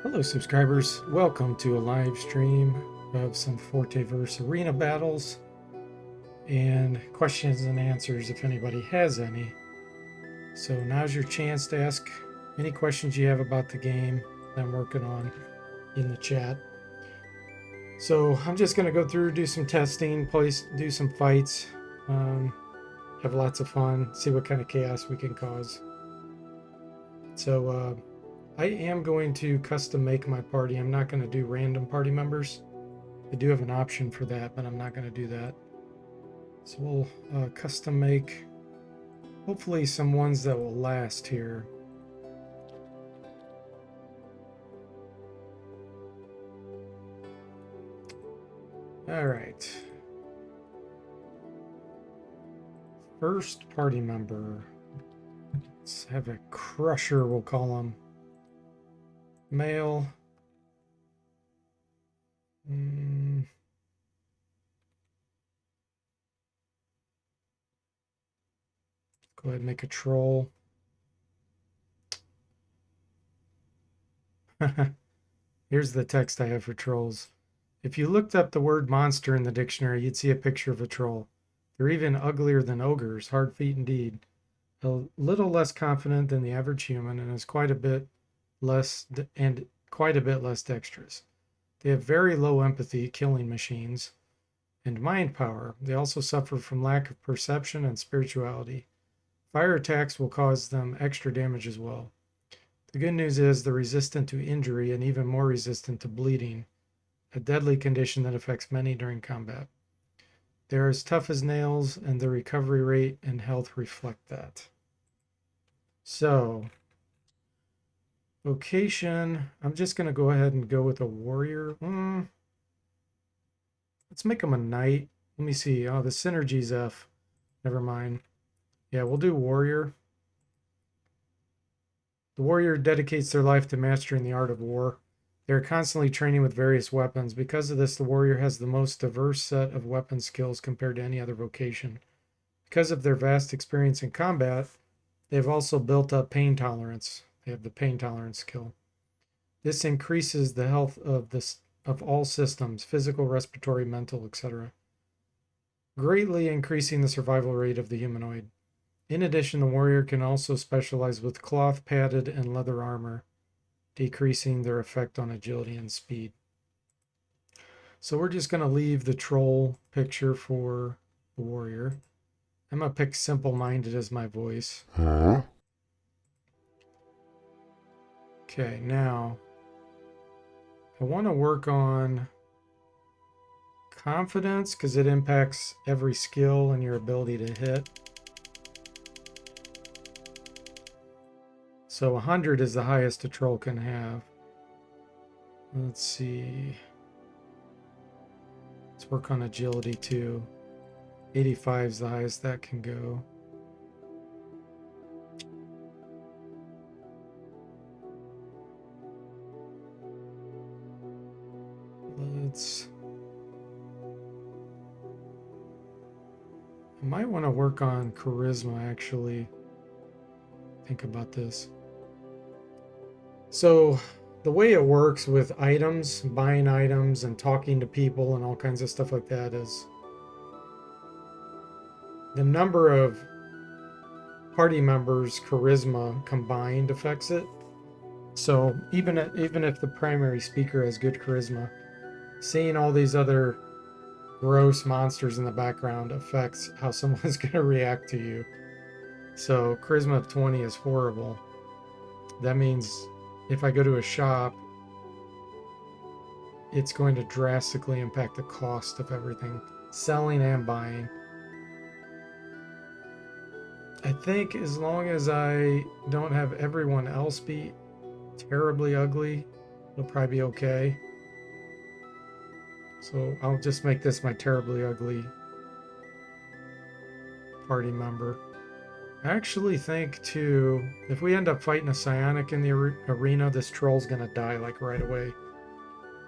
Hello subscribers, welcome to a live stream of some Fortaeverse arena battles and questions and answers if anybody has any. So now's your chance to ask any questions you have about the game that I'm working on in the chat. So I'm just going to go through, do some testing, do some fights, have lots of fun, see what kind of chaos we can cause. So I am going to custom make my party. I'm not going to do random party members. I do have an option for that, but I'm not going to do that. So we'll custom make hopefully some ones that will last here. All right. First party member. Let's have a crusher, we'll call him. Male. Go ahead and make a troll. Here's the text I have for trolls. If you looked up the word monster in the dictionary, you'd see a picture of a troll. They're even uglier than ogres, hard feet indeed. A little less confident than the average human and is quite a bit less dexterous. They have very low empathy, killing machines, and mind power. They also suffer from lack of perception and spirituality. Fire attacks will cause them extra damage as well. The good news is they're resistant to injury and even more resistant to bleeding, a deadly condition that affects many during combat. They're as tough as nails, and the recovery rate and health reflect that. So, vocation, I'm just going to go ahead and go with a warrior. Let's make him a knight. Let me see. Oh, the synergy's F. Never mind. Yeah, we'll do warrior. The warrior dedicates their life to mastering the art of war. They are constantly training with various weapons. Because of this, the warrior has the most diverse set of weapon skills compared to any other vocation. Because of their vast experience in combat, they have also built up pain tolerance. They have the pain tolerance skill. This increases the health of all systems, physical, respiratory, mental, etc., greatly increasing the survival rate of the humanoid. In addition, the warrior can also specialize with cloth, padded, and leather armor, decreasing their effect on agility and speed. So we're just going to leave the troll picture for the warrior. I'm going to pick simple-minded as my voice. Okay, now I want to work on confidence because it impacts every skill and your ability to hit. So 100 is the highest a troll can have. Let's see. Let's work on agility too. 85 is the highest that can go. I might want to work on charisma actually. Think about this. So the way it works with items, buying items and talking to people and all kinds of stuff like that is the number of party members' charisma combined affects it. So even if the primary speaker has good charisma, seeing all these other gross monsters in the background affects how someone's going to react to you. So charisma of 20 is horrible. That means if I go to a shop, it's going to drastically impact the cost of everything, selling and buying. I think as long as I don't have everyone else be terribly ugly, it'll probably be okay. So I'll just make this my terribly ugly party member. I actually think too, if we end up fighting a psionic in the arena, this troll's gonna die like right away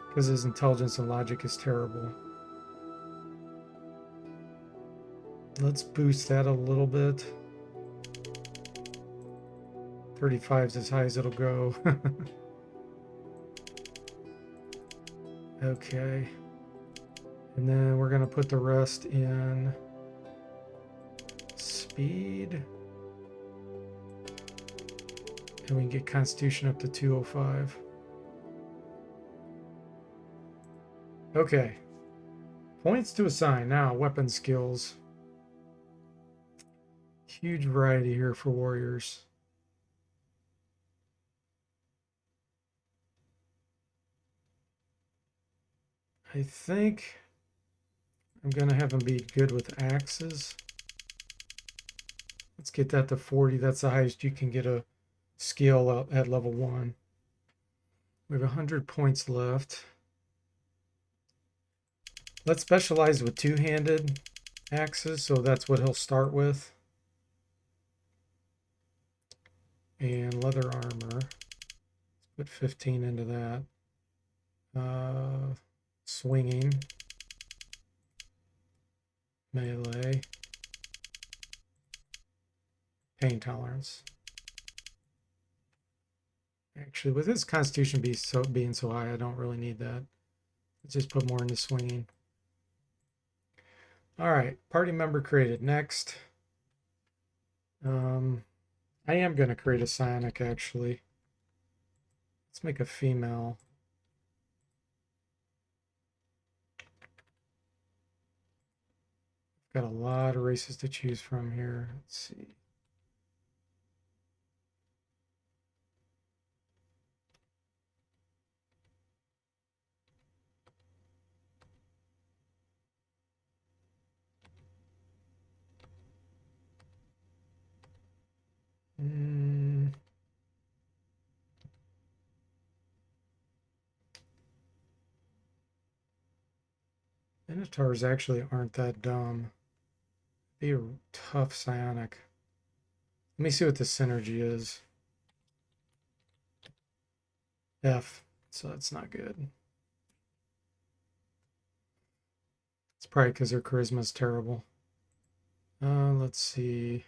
because his intelligence and logic is terrible. Let's boost that a little bit. 35 is as high as it'll go. Okay. And then we're going to put the rest in speed. And we can get Constitution up to 205. Okay. Points to assign. Now, weapon skills. Huge variety here for warriors. I think I'm going to have them be good with axes. Let's get that to 40. That's the highest you can get a skill at level 1. We have 100 points left. Let's specialize with two-handed axes, so that's what he'll start with. And leather armor. Let's put 15 into that. Swinging. Melee. Pain tolerance. Actually, with his constitution being so high, I don't really need that. Let's just put more into swinging. All right, party member created. Next. I am going to create a psionic, actually. Let's make a female. Got a lot of races to choose from here. Let's see. Minotaurs actually aren't that dumb. Be a tough psionic. Let me see what the synergy is. F, so that's not good. It's probably because their charisma is terrible. Let's see.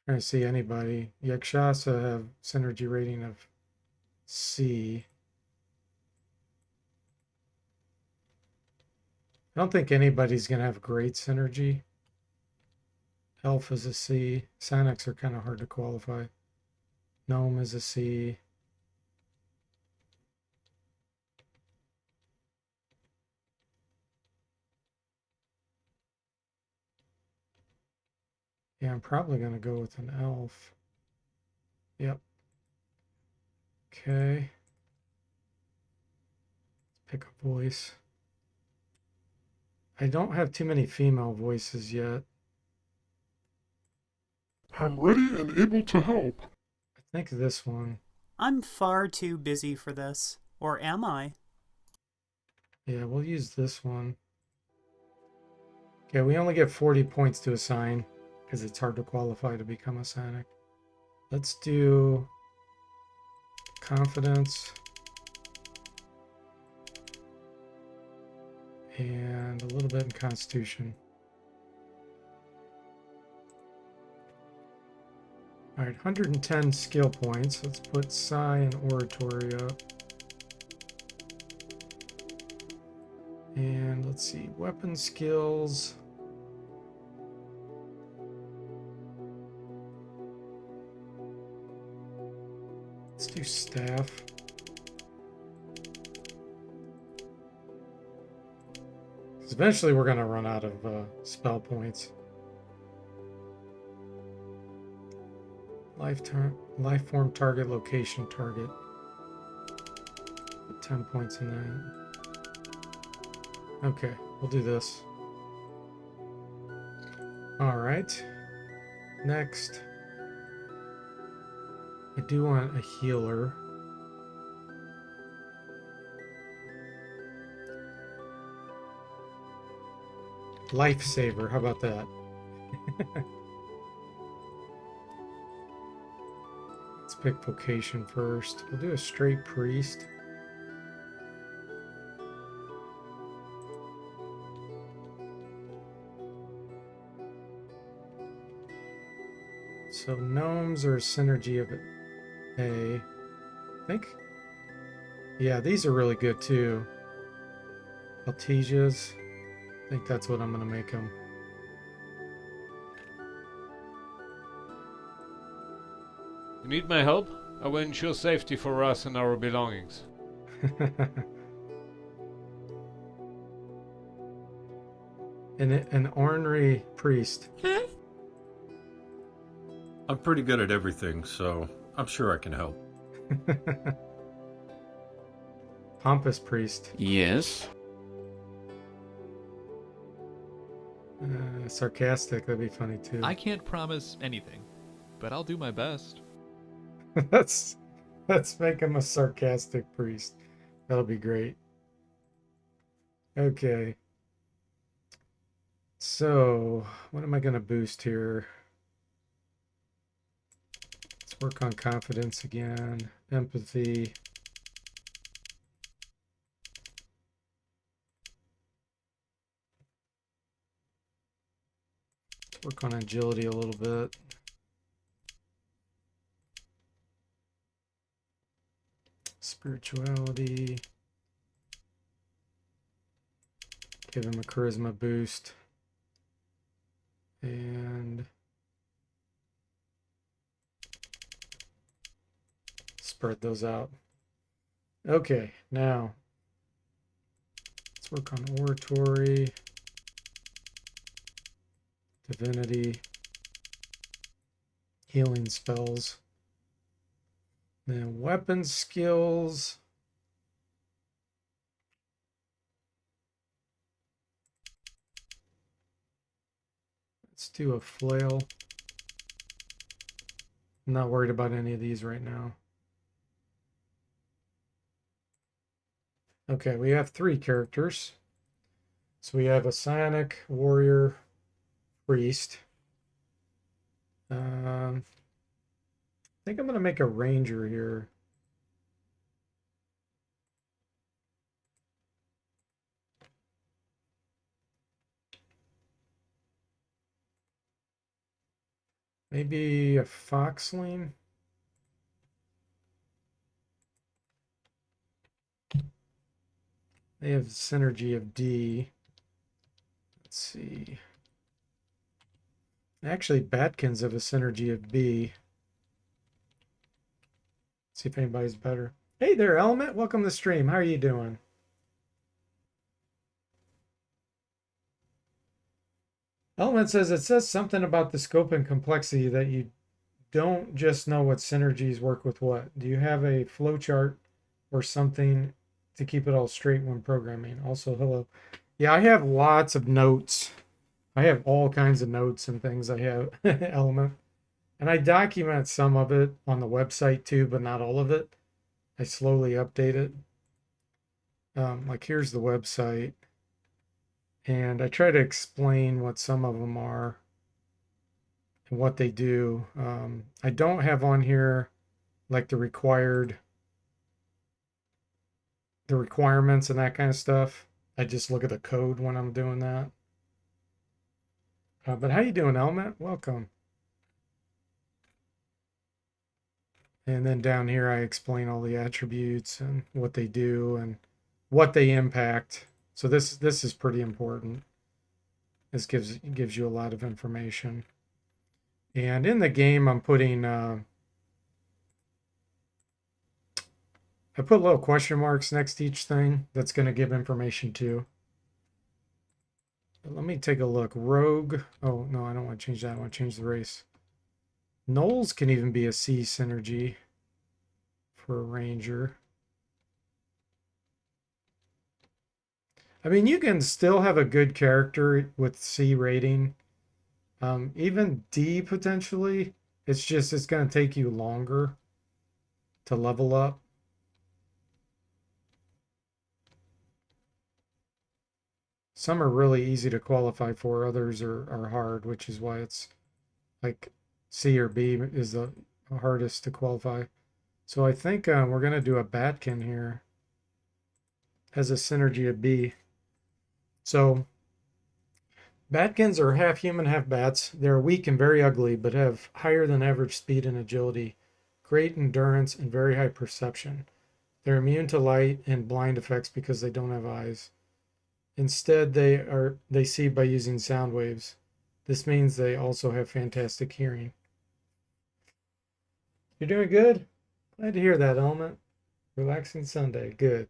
Trying to see anybody. Yakshasa have synergy rating of C. I don't think anybody's going to have great synergy. Elf is a C. Psionics are kind of hard to qualify. Gnome is a C. Yeah, I'm probably going to go with an elf. Yep. Okay. Let's pick a voice. I don't have too many female voices yet. I'm ready and able to help. I think this one. I'm far too busy for this. Or am I? Yeah, we'll use this one. Okay, we only get 40 points to assign because it's hard to qualify to become a psionic. Let's do confidence and a little bit in constitution. All right, 110 skill points. Let's put Psi and Oratory up. And let's see, weapon skills. Let's do staff. Because eventually we're going to run out of spell points. Life form target, location target. Put 10 points in that. Okay, we'll do this. All right. Next. I do want a healer. Lifesaver, how about that? Let's pick vocation first. We'll do a straight priest. So gnomes are a synergy of A. I think. Yeah, these are really good too. Altesias. I think that's what I'm gonna make them. You need my help? I will ensure safety for us and our belongings. An ornery priest. I'm pretty good at everything, so I'm sure I can help. Pompous priest. Yes. Sarcastic, that'd be funny too. I can't promise anything, but I'll do my best. let's make him a sarcastic priest. That'll be great. Okay. So, what am I going to boost here? Let's work on confidence again, empathy. Let's work on agility a little bit. Spirituality. Give him a charisma boost. And spread those out. Okay, now let's work on oratory, divinity, healing spells. Then weapon skills. Let's do a flail. I'm not worried about any of these right now. Okay, we have 3 characters. So we have a psionic, warrior, priest. I think I'm going to make a ranger here. Maybe a foxling. They have synergy of D. Let's see. Actually, Batkins have a synergy of B. See if anybody's better. Hey there, Element. Welcome to the stream. How are you doing? Element says it says something about the scope and complexity that you don't just know what synergies work with what. Do you have a flowchart or something to keep it all straight when programming? Also, hello. Yeah, I have lots of notes. I have all kinds of notes and things. I have Element. And I document some of it on the website too, but not all of it. I slowly update it. Like here's the website. And I try to explain what some of them are and what they do. I don't have on here like the requirements and that kind of stuff. I just look at the code when I'm doing that. But how you doing, Element? Welcome. And then down here, I explain all the attributes and what they do and what they impact. So this is pretty important. This gives you a lot of information. And in the game, I'm putting I put little question marks next to each thing that's going to give information too. But let me take a look. Rogue. Oh no, I don't want to change that. I want to change the race. Gnolls can even be a C synergy for a ranger. I mean, you can still have a good character with C rating. Even D potentially. It's going to take you longer to level up. Some are really easy to qualify for. Others are hard, which is why it's like C or B is the hardest to qualify. So I think we're going to do a Batkin here as a synergy of B. So Batkins are half human, half bats. They are weak and very ugly, but have higher than average speed and agility, great endurance, and very high perception. They're immune to light and blind effects because they don't have eyes. Instead, they see by using sound waves. This means they also have fantastic hearing. You're doing good. Glad to hear that, Element. Relaxing Sunday. Good.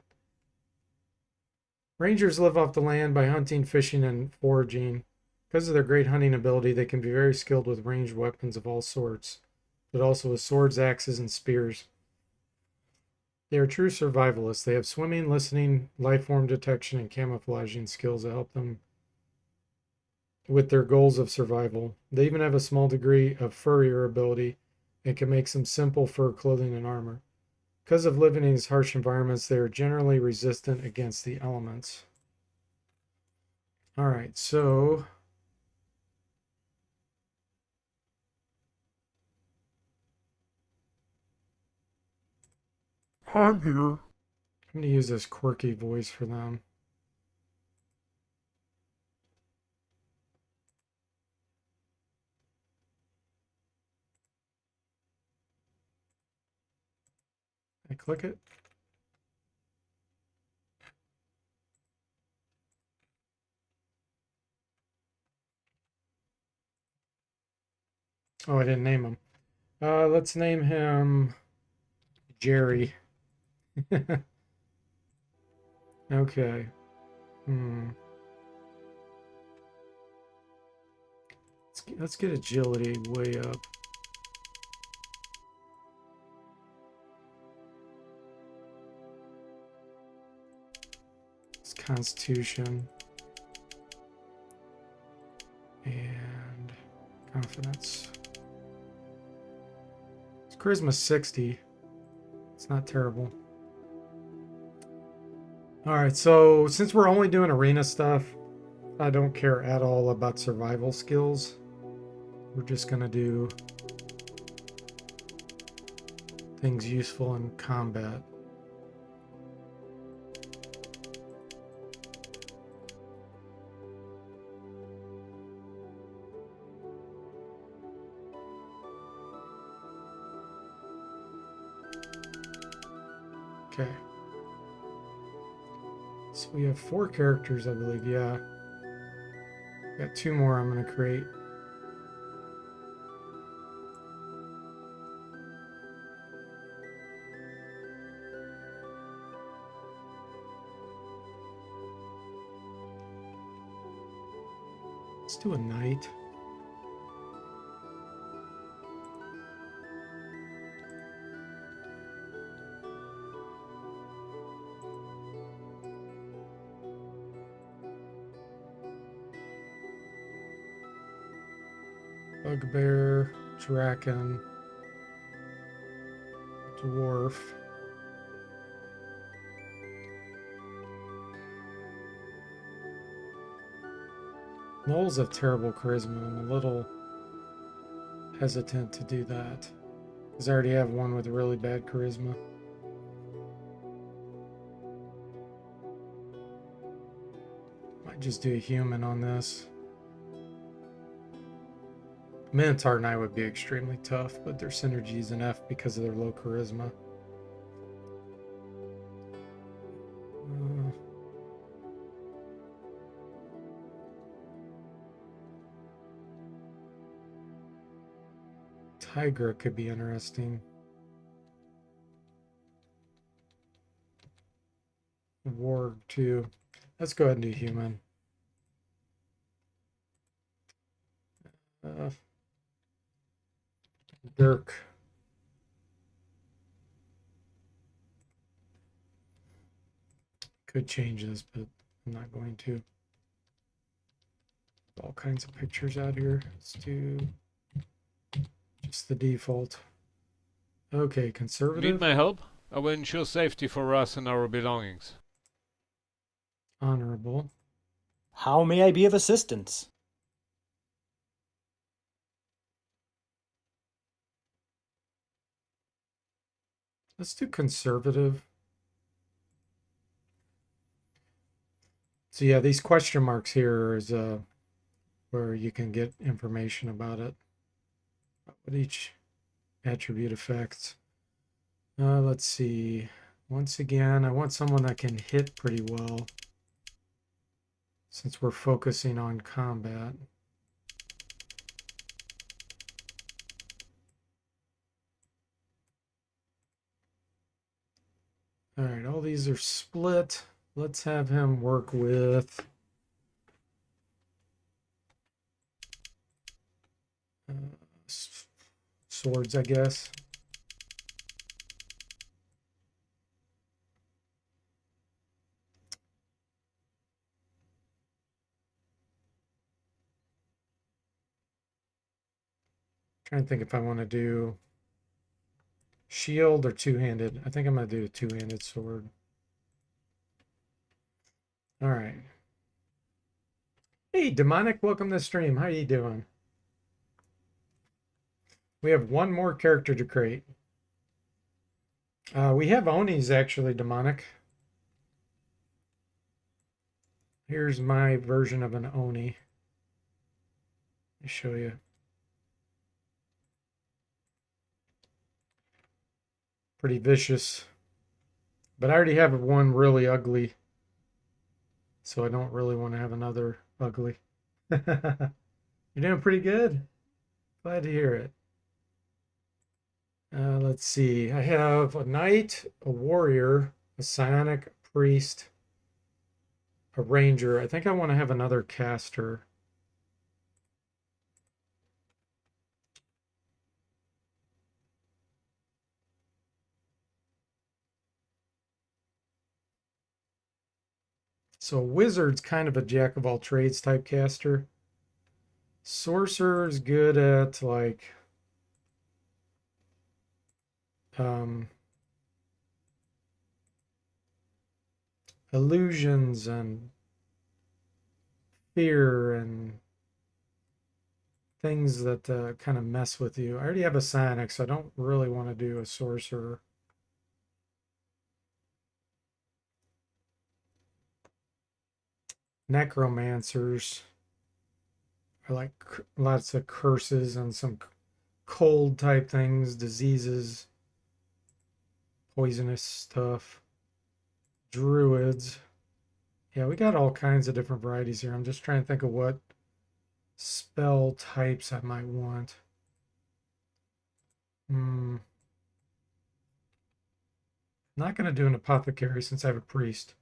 Rangers live off the land by hunting, fishing, and foraging. Because of their great hunting ability, they can be very skilled with ranged weapons of all sorts, but also with swords, axes, and spears. They are true survivalists. They have swimming, listening, life form detection, and camouflaging skills that help them with their goals of survival. They even have a small degree of furrier ability and can make some simple fur clothing and armor. Because of living in these harsh environments, they are generally resistant against the elements. All right, so I'm here. I'm going to use this quirky voice for them. I click it. Oh, I didn't name him. Let's name him Jerry. Okay. Let's get agility way up. It's constitution. And confidence. It's charisma 60. It's not terrible. Alright, so since we're only doing arena stuff, I don't care at all about survival skills. We're just going to do things useful in combat. Okay. So we have 4 characters, I believe. Yeah. Got 2 more I'm going to create. Let's do a knight. Bugbear, Draken, Dwarf. Gnolls have terrible charisma. I'm a little hesitant to do that, because I already have one with really bad charisma. Might just do a human on this. Minotaur and I would be extremely tough, but their synergy is an F because of their low charisma. Tigra could be interesting. Warg too. Let's go ahead and do human. Dirk. Could change this, but I'm not going to. All kinds of pictures out here. Let's do just the default. Okay, conservative. Need my help? I will ensure safety for us and our belongings. Honorable. How may I be of assistance? Let's do conservative. So yeah, these question marks here is where you can get information about it, what each attribute affects. Let's see. Once again, I want someone that can hit pretty well, since we're focusing on combat. All right, all these are split. Let's have him work with swords, I guess. Trying to think if I want to do shield or two-handed. I think I'm going to do a two-handed sword. All right. Hey, Demonic, welcome to the stream. How you doing? We have one more character to create. We have Onis, actually, Demonic. Here's my version of an Oni. Let me show you. Pretty vicious. But I already have one really ugly, so I don't really want to have another ugly. You're doing pretty good. Glad to hear it. Let's see. I have a knight, a warrior, a psionic priest, a ranger. I think I want to have another caster. So wizard's kind of a jack of all trades type caster. Sorcerer's good at like illusions and fear and things that kind of mess with you. I already have a psionic, so I don't really want to do a sorcerer. Necromancers are like lots of curses and some cold type things, diseases, poisonous stuff. Druids. Yeah, we got all kinds of different varieties here. I'm just trying to think of what spell types I might want. Not going to do an apothecary since I have a priest.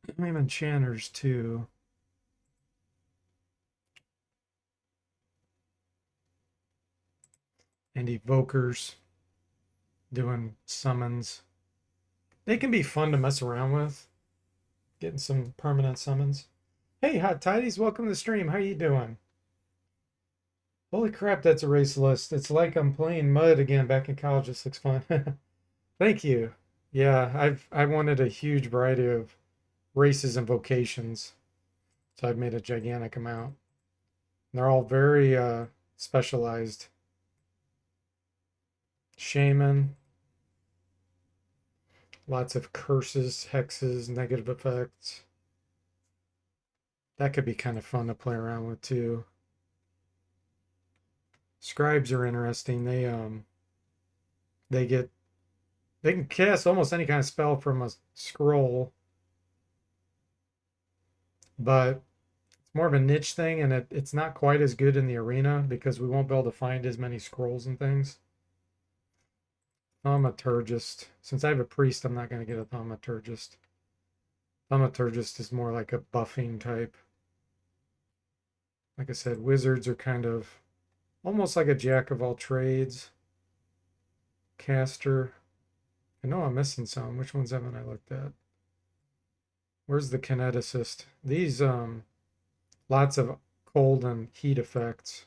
I have enchanters too. And evokers doing summons. They can be fun to mess around with. Getting some permanent summons. Hey, Hot Tidies, welcome to the stream. How you doing? Holy crap, that's a race list. It's like I'm playing mud again back in college. This looks fun. Thank you. Yeah, I wanted a huge variety of races and vocations. So I've made a gigantic amount. And they're all very specialized. Shaman. Lots of curses, hexes, negative effects. That could be kind of fun to play around with too. Scribes are interesting. They can cast almost any kind of spell from a scroll, but it's more of a niche thing, and it's not quite as good in the arena because we won't be able to find as many scrolls and things. Thaumaturgist. Since I have a priest, I'm not going to get a thaumaturgist. Thaumaturgist is more like a buffing type. Like I said, wizards are kind of almost like a jack of all trades. Caster. I know I'm missing some. Which ones haven't I looked at? Where's the kineticist? These lots of cold and heat effects.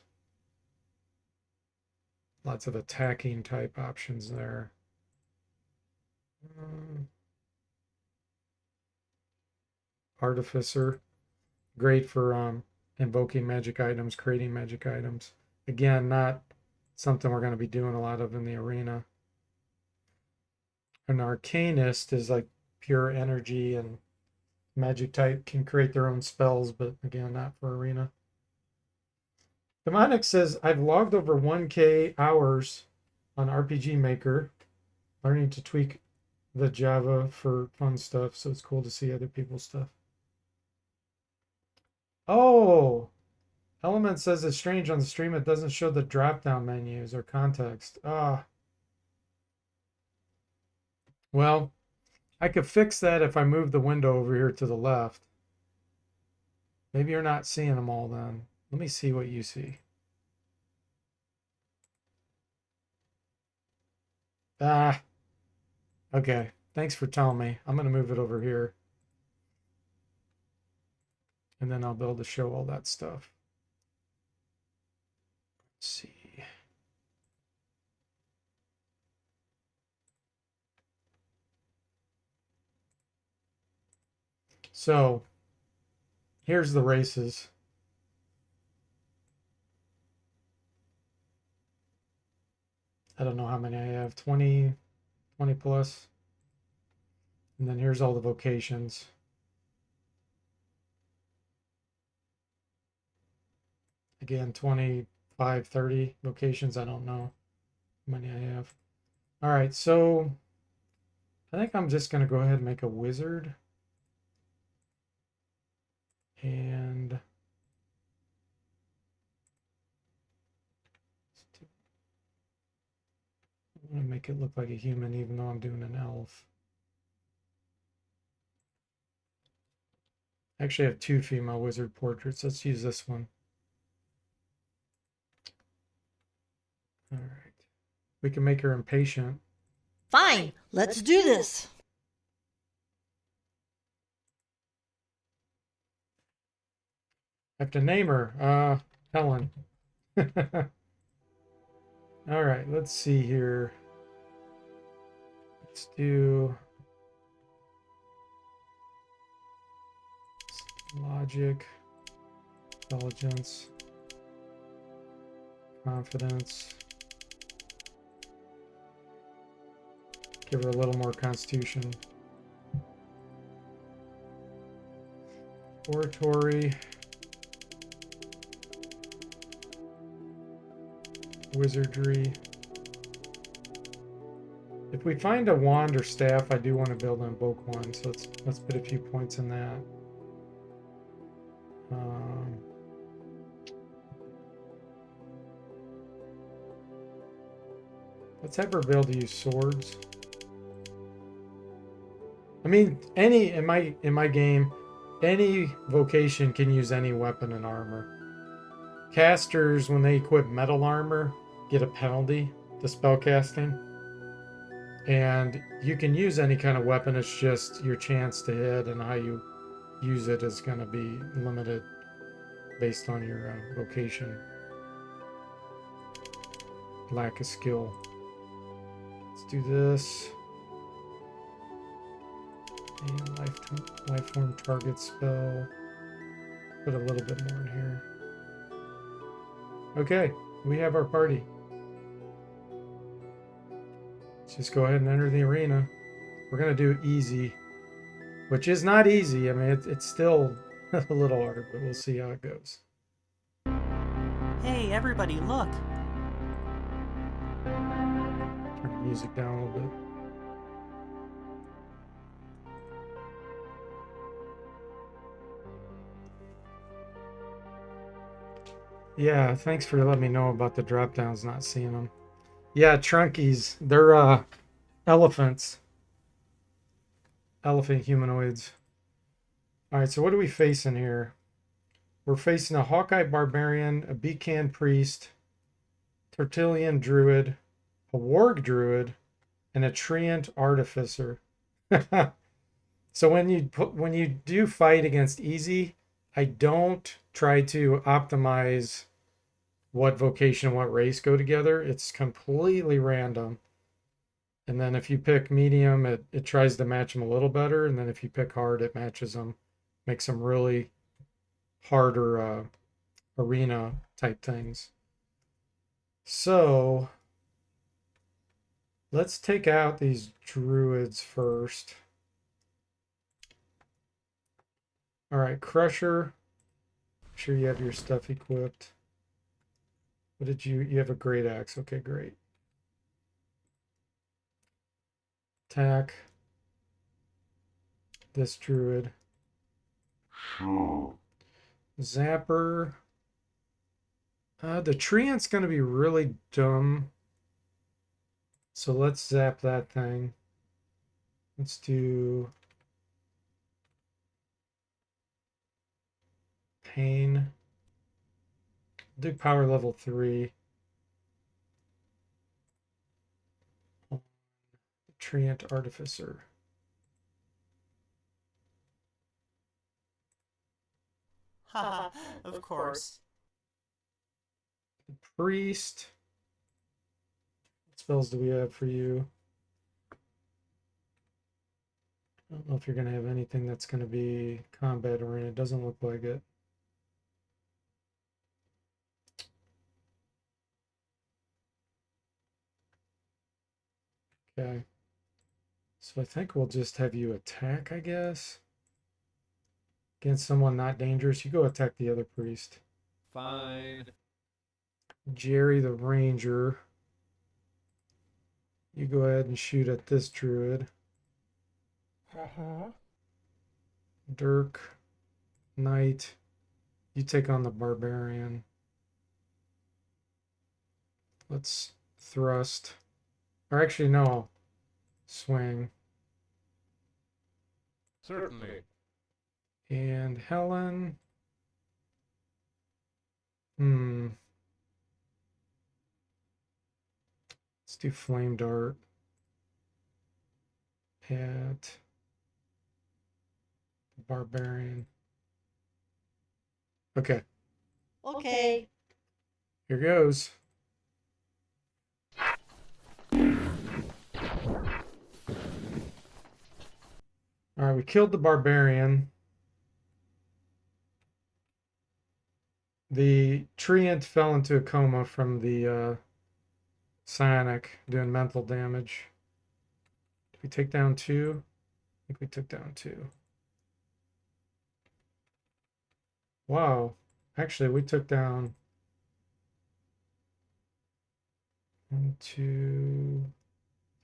Lots of attacking type options there. Artificer. Great for invoking magic items, creating magic items. Again, not something we're going to be doing a lot of in the arena. An arcanist is like pure energy and magic type, can create their own spells, but again, not for arena. Demonic says, I've logged over 1K hours on RPG Maker, learning to tweak the Java for fun stuff, so it's cool to see other people's stuff. Oh, Element says it's strange on the stream it doesn't show the drop-down menus or context. Ah. Well, I could fix that if I move the window over here to the left. Maybe you're not seeing them all then. Let me see what you see. Ah, okay. Thanks for telling me. I'm going to move it over here. And then I'll be able to show all that stuff. Let's see. So, here's the races. I don't know how many I have. 20 plus. And then here's all the vocations. Again, 25, 30 vocations. I don't know how many I have. All right, so I think I'm just going to go ahead and make a wizard. And I'm going to make it look like a human, even though I'm doing an elf. I actually have 2 female wizard portraits. Let's use this one. All right. We can make her impatient. Fine, let's do this. I have to name her. Helen. All right, let's see here. Let's do logic, intelligence, confidence. Give her a little more constitution. Oratory. Wizardry. If we find a wand or staff, I do want to build an invoke one, so let's put a few points in that. Let's have her be able to use swords. I mean, any in my game, any vocation can use any weapon and armor. Casters, when they equip metal armor, get a penalty to spellcasting. And you can use any kind of weapon, it's just your chance to hit and how you use it is going to be limited based on your vocation. Lack of skill. Let's do this. And life form target spell. Put a little bit more in here. Okay, we have our party. Let's just go ahead and enter the arena. We're gonna do easy, which is not easy. I mean, it's still a little hard, but we'll see how it goes. Hey, everybody, look. Turn the music down a little bit. Yeah, thanks for letting me know about the drop downs, not seeing them. Yeah, trunkies. They're elephants. Elephant humanoids. Alright, so what are we facing here? We're facing a Hawkeye Barbarian, a Becan Priest, Tertullian Druid, a Warg Druid, and a Treant Artificer. So when you do fight against easy, I don't try to optimize what vocation and what race go together. It's completely random. And then if you pick medium, it tries to match them a little better. And then if you pick hard, it matches them, makes them really harder arena type things. So let's take out these druids first. All right, Crusher. Make sure you have your stuff equipped. What did you have a great axe. Okay, great. Attack this druid. Sure. Zapper. The treant's going to be really dumb. So let's zap that thing. Let's do pain. Do power level 3. Treant Artificer. Haha, of course. Priest. What spells do we have for you? I don't know if you're going to have anything that's going to be combat oriented. It doesn't look like it. Okay. So I think we'll just have you attack, I guess. Against someone not dangerous. You go attack the other priest. Fine. Jerry the ranger. You go ahead and shoot at this druid. Dirk. Knight. You take on the barbarian. Let's thrust. Or actually, no. Swing. Certainly. And Helen. Let's do flame dart at the barbarian. Okay, Okay. here goes. All right, we killed the barbarian. The treant fell into a coma from the psionic, doing mental damage. Did we take down 2? I think we took down 2. Wow. Actually, we took down 1, 2,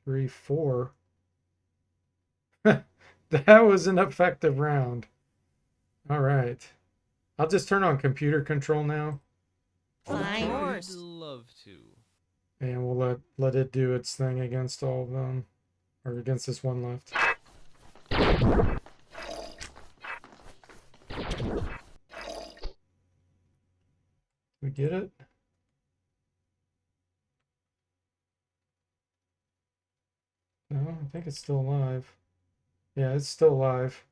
3, 4. That was an effective round. All right. I'll just turn on computer control now, Fine. I'd love to. and we'll let it do its thing against all of them, or against this one left. We get it? No, I think it's still alive. Yeah, it's still alive.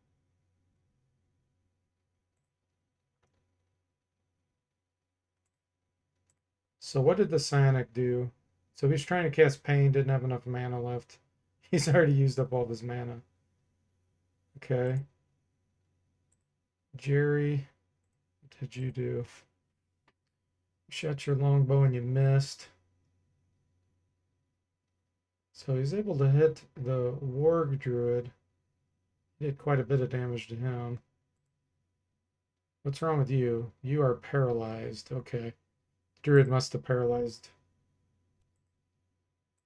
So what did the psionic do? So he's trying to cast pain, didn't have enough mana left. He's already used up all of his mana. Okay. Jerry, what did you do? You shot your longbow and you missed. So he's able to hit the warg druid. Did quite a bit of damage to him. What's wrong with you? You are paralyzed. Okay. Druid must have paralyzed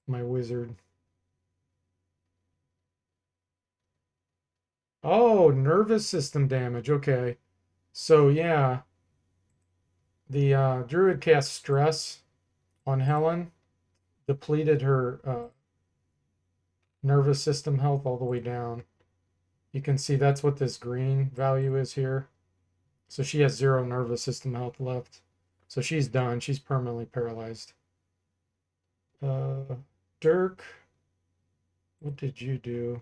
my wizard. Oh, nervous system damage. Okay. So yeah. The druid cast stress on Helen, depleted her nervous system health all the way down. You can see that's what this green value is here. So she has 0 nervous system health left. So she's done. She's permanently paralyzed. Dirk, what did you do?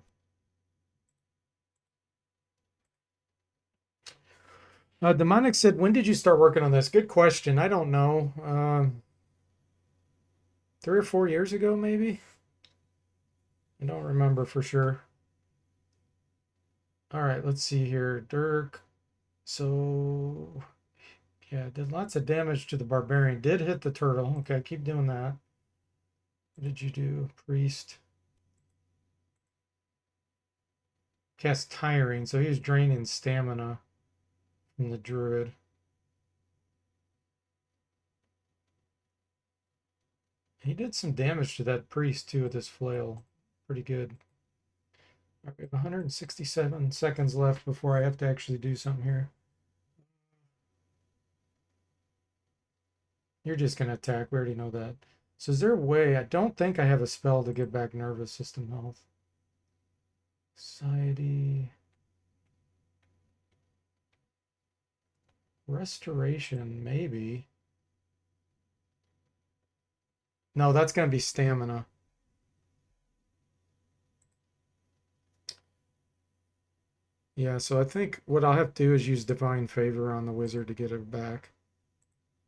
Demonic said, when did you start working on this? Good question. I don't know. 3 or 4 years ago, maybe? I don't remember for sure. All right, let's see here. Dirk. So, yeah, did lots of damage to the barbarian. Did hit the turtle. Okay, keep doing that. What did you do? Priest. Cast tiring, so he was draining stamina from the druid. He did some damage to that priest too with his flail. Pretty good. All right, we have 167 seconds left before I have to actually do something here. You're just going to attack. We already know that. So is there a way? I don't think I have a spell to get back nervous system health. Society. Restoration, maybe. No, that's going to be stamina. Yeah, so I think what I'll have to do is use Divine Favor on the wizard to get it back.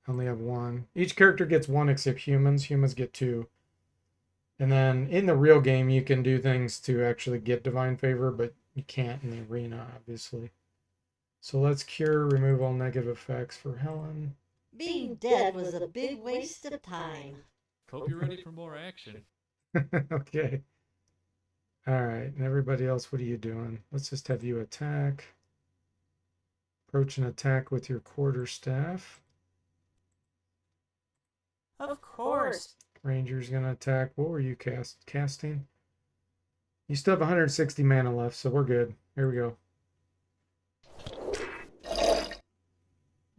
I only have one. Each character gets one except humans. Humans get two. And then in the real game, you can do things to actually get Divine Favor, but you can't in the arena, obviously. So let's cure, remove all negative effects for Helen. Being dead was a big waste of time. Hope you're ready for more action. Okay. All right. And everybody else, what are you doing? Let's just have you attack. Approach and attack with your quarterstaff. Of course. Ranger's going to attack. What were you casting? You still have 160 mana left, so we're good. Here we go.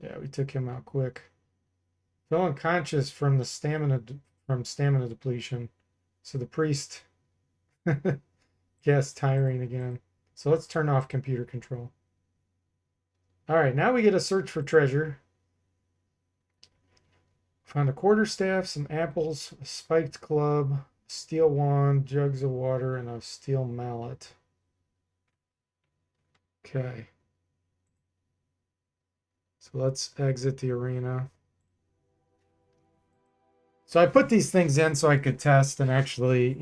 Yeah, we took him out quick. Fell unconscious from the stamina depletion. So the priest cast tiring again. So let's turn off computer control. All right, now we get a search for treasure. Found a quarterstaff, some apples, a spiked club, a steel wand, jugs of water, and a steel mallet. Okay. So let's exit the arena. So I put these things in so I could test and actually,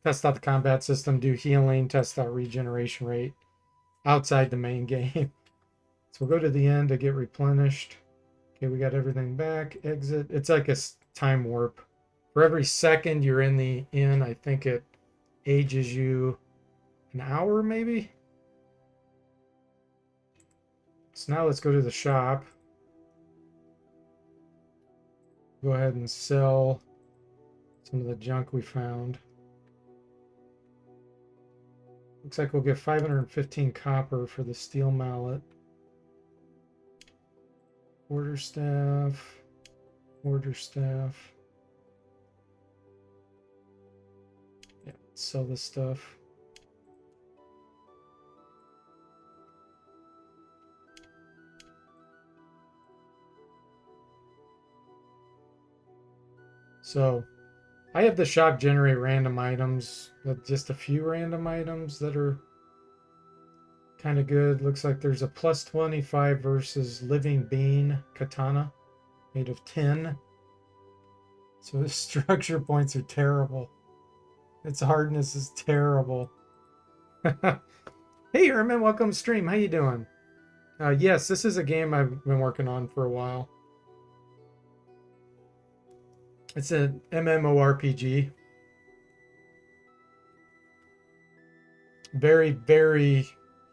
test out the combat system, do healing, test out regeneration rate outside the main game. So we'll go to the end to get replenished. Okay, we got everything back. Exit. It's like a time warp. For every second you're in the inn, I think it ages you an hour, maybe. So now let's go to the shop. Go ahead and sell some of the junk we found. Looks like we'll get 515 copper for the steel mallet. Quarterstaff. Yeah, let's sell this stuff. So I have the shop generate random items, with just a few random items that are kind of good. Looks like there's a plus 25 versus living bean katana made of tin. So the structure points are terrible. Its hardness is terrible. Hey Herman, welcome to stream. How you doing? Yes, this is a game I've been working on for a while. It's an MMORPG. Very, very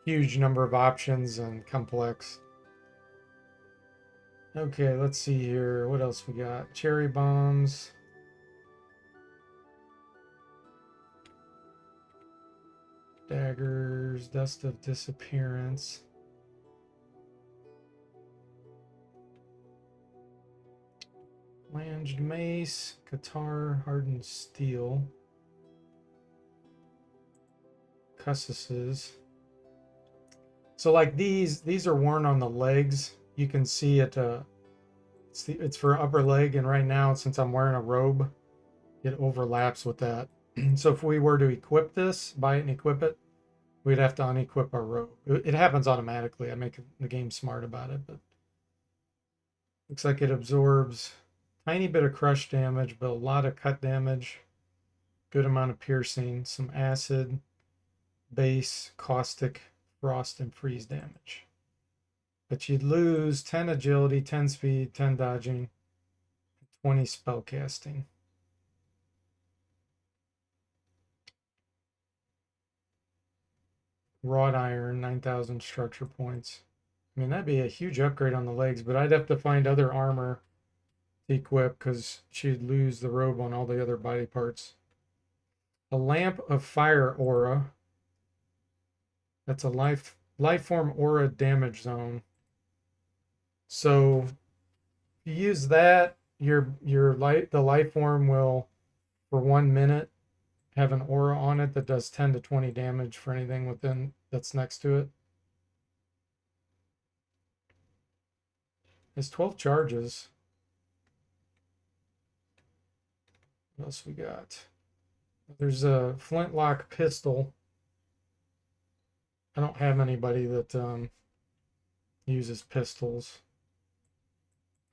huge number of options and complex. Okay, let's see here. What else we got? Cherry bombs. Daggers. Dust of disappearance. Langed mace. Qatar hardened steel. Cusses. So like these are worn on the legs. You can see it. It's for upper leg, and right now, since I'm wearing a robe, it overlaps with that. So if we were to equip this, buy it and equip it, we'd have to unequip our robe. It happens automatically. I make the game smart about it, but looks like it absorbs tiny bit of crush damage, but a lot of cut damage, good amount of piercing, some acid, base, caustic, frost, and freeze damage. But you'd lose 10 agility, 10 speed, 10 dodging, 20 spell casting. Wrought iron, 9,000 structure points. I mean, that'd be a huge upgrade on the legs, but I'd have to find other armor equip because she'd lose the robe on all the other body parts. A lamp of fire aura. That's a life form aura damage zone. So you use that, the life form will for 1 minute have an aura on it that does 10 to 20 damage for anything within that's next to it. It's 12 charges. What else we got? There's a flintlock pistol. I don't have anybody that uses pistols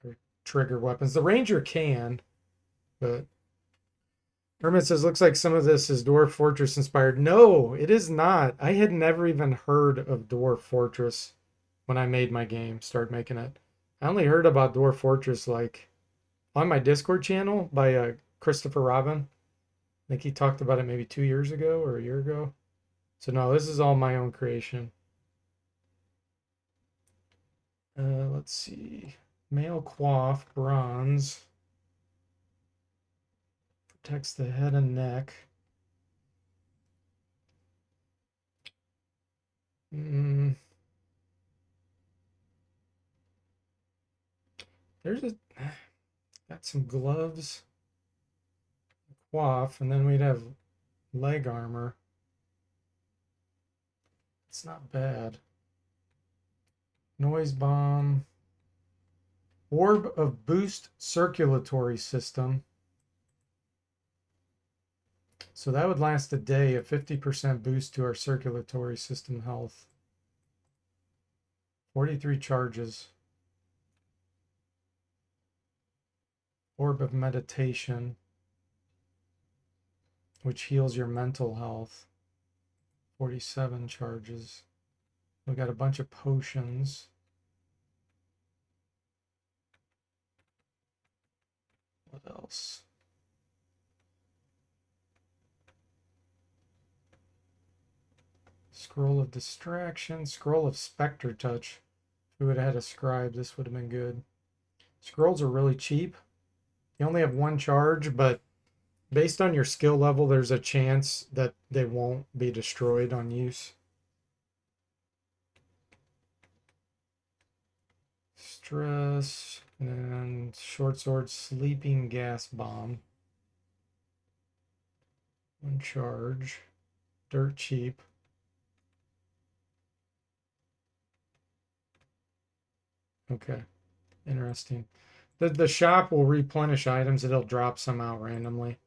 or trigger weapons. The ranger can, but Hermit says, looks like some of this is Dwarf Fortress inspired. No, it is not. I had never even heard of Dwarf Fortress when I made my game, started making it. I only heard about Dwarf Fortress like on my Discord channel by Christopher Robin. I think he talked about it maybe 2 years ago or a year ago. So no, this is all my own creation. Let's see. Male coif, bronze. Protects the head and neck. There's got some gloves. Coif, and then we'd have leg armor. It's not bad. Noise bomb. Orb of boost circulatory system. So that would last a day, a 50% boost to our circulatory system health. 43 charges. Orb of meditation, which heals your mental health. 47 charges. We got a bunch of potions. What else? Scroll of distraction, scroll of specter touch. If we would have had a scribe, this would have been good. Scrolls are really cheap. You only have 1 charge, but based on your skill level, there's a chance that they won't be destroyed on use. Stress and short sword, sleeping gas bomb. 1 charge. Dirt cheap. Okay, interesting. The shop will replenish items. It'll drop some out randomly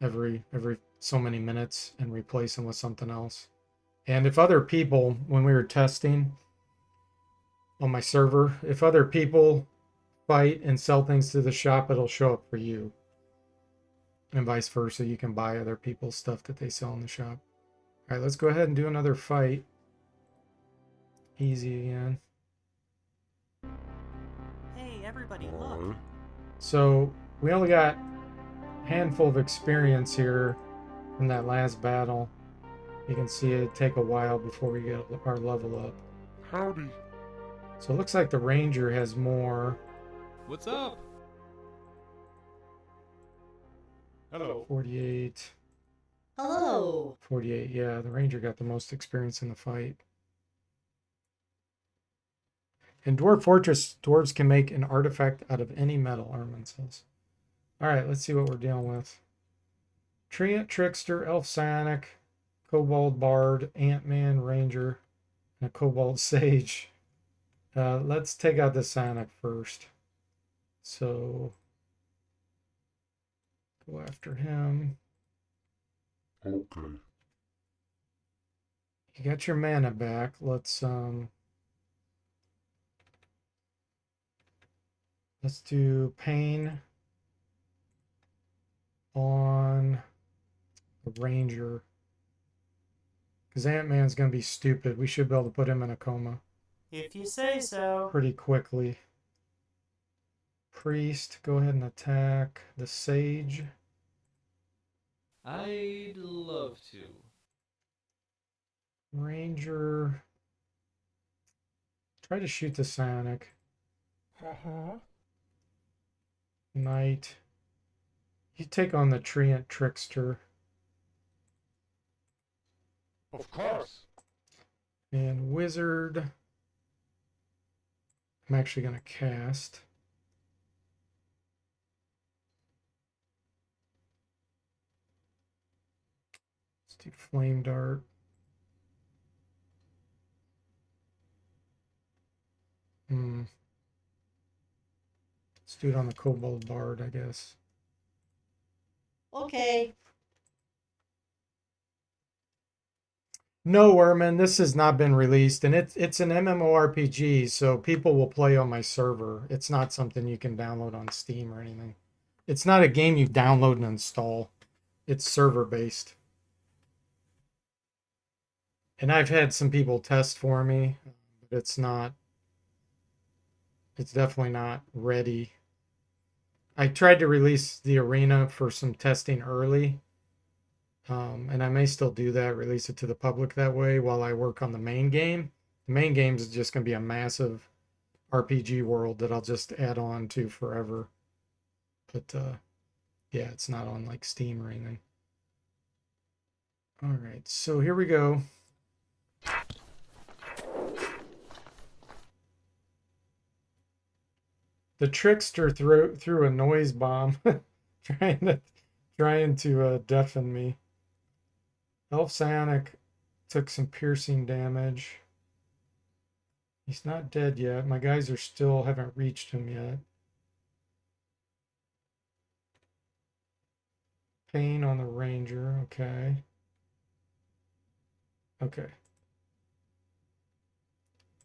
every so many minutes and replace them with something else. And if other people, when we were testing on my server, if other people fight and sell things to the shop, it'll show up for you. And vice versa. You can buy other people's stuff that they sell in the shop. All right, let's go ahead and do another fight. Easy again. Hey, everybody, look. So we only got a handful of experience here from that last battle. You can see it take a while before we get our level up. Howdy. So it looks like the ranger has more. What's up? Hello. 48. Hello. 48. Yeah, the ranger got the most experience in the fight. In Dwarf Fortress, dwarves can make an artifact out of any metal, Armin says. Alright, let's see what we're dealing with. Treant, Trickster, Elf Psionic, Kobold Bard, Ant-Man, Ranger, and a Kobold Sage. Let's take out the Psionic first. So, go after him. Okay. You got your mana back. Let's do pain on the ranger. Because Ant-Man's going to be stupid. We should be able to put him in a coma If you say so. pretty quickly. Priest, go ahead and attack the sage. I'd love to. Ranger. Try to shoot the psionic. Knight. You take on the Treant Trickster. Of course. And Wizard. I'm actually going to cast. Let's do Flame Dart. Let's do it on the Kobold Bard, I guess. Okay. No, Ermin, this has not been released, and it's an MMORPG, so people will play on my server. It's not something you can download on Steam or anything. It's not a game you download and install. It's server based. And I've had some people test for me, but it's definitely not ready. I tried to release the arena for some testing early. And I may still do that, release it to the public that way while I work on the main game. The main game is just going to be a massive RPG world that I'll just add on to forever. But yeah, it's not on like Steam or anything. All right, so here we go. The trickster threw a noise bomb, trying to deafen me. Elf Psionic took some piercing damage. He's not dead yet. My guys haven't reached him yet. Pain on the Ranger, okay. Okay.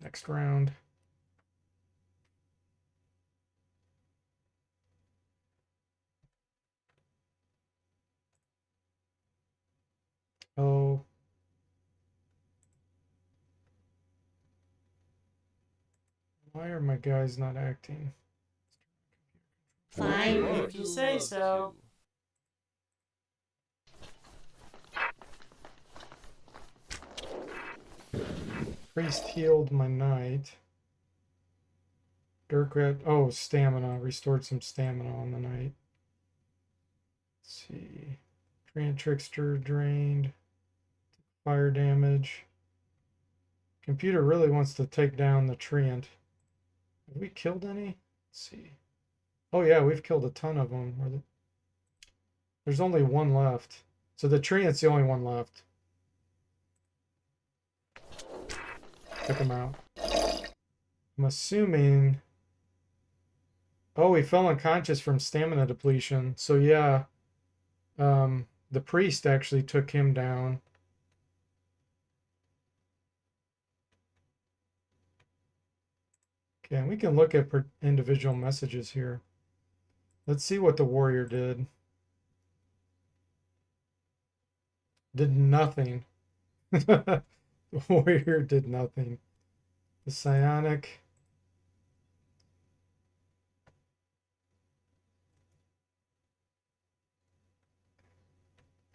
Next round. Oh. Why are my guys not acting? Fine. If you say so. Priest healed my knight. Dirkrat, oh, stamina. Restored some stamina on the knight. Let's see. Treant Trickster drained. Fire damage. Computer really wants to take down the Treant. Have we killed any? Let's see. Oh yeah, we've killed a ton of them. There's only one left. So the Treant's the only one left. Took him out. I'm assuming... Oh, he fell unconscious from stamina depletion. So yeah, the priest actually took him down. Okay, and we can look at individual messages here. Let's see what the warrior did. Did nothing. The warrior did nothing. The psionic.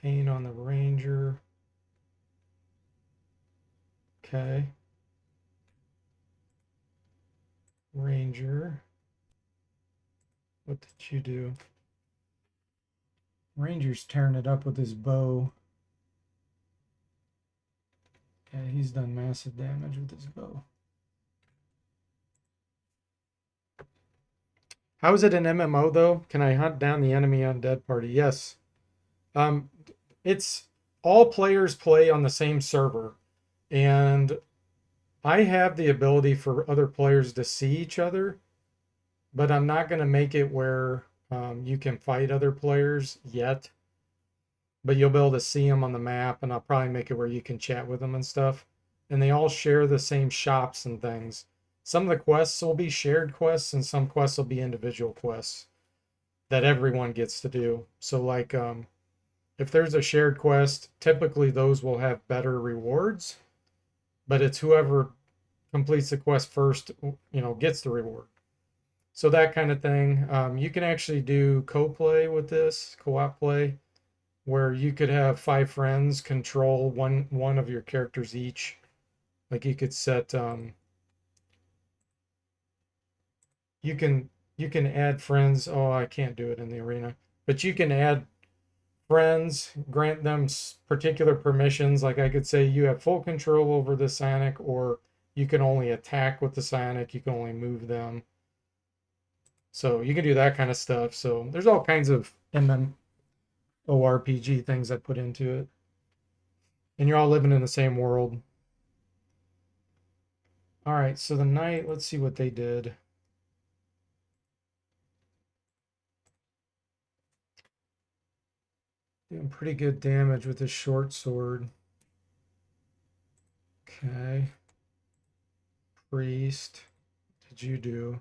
Pain on the ranger. Okay. Ranger. What did you do? Ranger's tearing it up with his bow. Yeah, he's done massive damage with his bow. How is it an MMO though? Can I hunt down the enemy undead party? Yes. It's all players play on the same server, and I have the ability for other players to see each other, but I'm not going to make it where you can fight other players yet. But you'll be able to see them on the map, and I'll probably make it where you can chat with them and stuff. And they all share the same shops and things. Some of the quests will be shared quests, and some quests will be individual quests that everyone gets to do. So like if there's a shared quest, typically those will have better rewards, but it's whoever completes the quest first, gets the reward. So that kind of thing. You can actually do co-play with this, co-op play, where you could have 5 friends control one of your characters each. Like you could set you you can add friends. Oh, I can't do it in the arena, but you can add friends, grant them particular permissions. Like I could say you have full control over the psionic, or you can only attack with the psionic, you can only move them. So you can do that kind of stuff. So there's all kinds of MMORPG things I put into it. And you're all living in the same world. All right, so the knight, let's see what they did. Doing pretty good damage with his short sword. Okay. Priest, what did you do?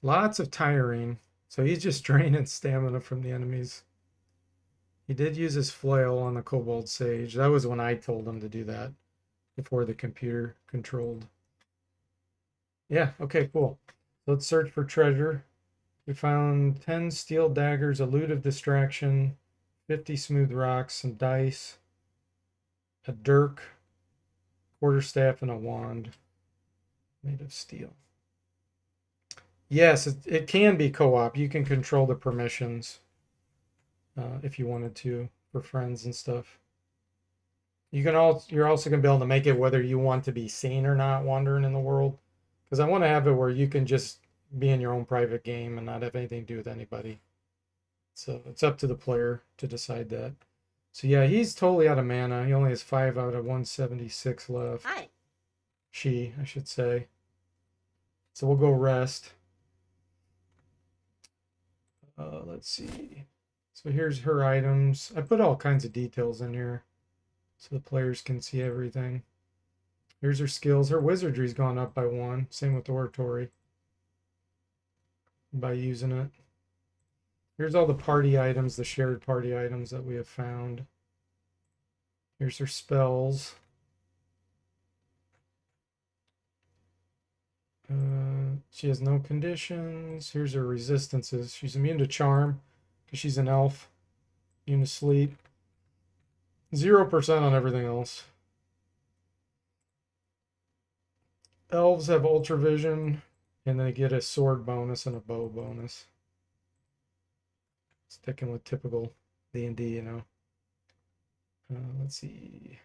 Lots of tiring. So he's just draining stamina from the enemies. He did use his flail on the Kobold Sage. That was when I told him to do that before the computer controlled. Yeah, okay, cool. Let's search for treasure. We found 10 steel daggers, a loot of distraction, 50 smooth rocks, some dice, a dirk, quarterstaff, and a wand made of steel. Yes, it can be co-op. You can control the permissions if you wanted to for friends and stuff. You're also going to be able to make it whether you want to be seen or not wandering in the world. Because I want to have it where you can just be in your own private game and not have anything to do with anybody. So it's up to the player to decide that. So yeah, he's totally out of mana. He only has 5 out of 176 left. Hi. She, I should say. So we'll go rest. Let's see. So here's her items. I put all kinds of details in here so the players can see everything. Here's her skills. Her wizardry's gone up by 1. Same with oratory. By using it. Here's all the party items, the shared party items that we have found. Here's her spells. She has no conditions. Here's her resistances. She's immune to charm because she's an elf. Immune to sleep. 0% on everything else. Elves have ultra vision, and they get a sword bonus and a bow bonus. Sticking with typical D&D, you know. Let's see.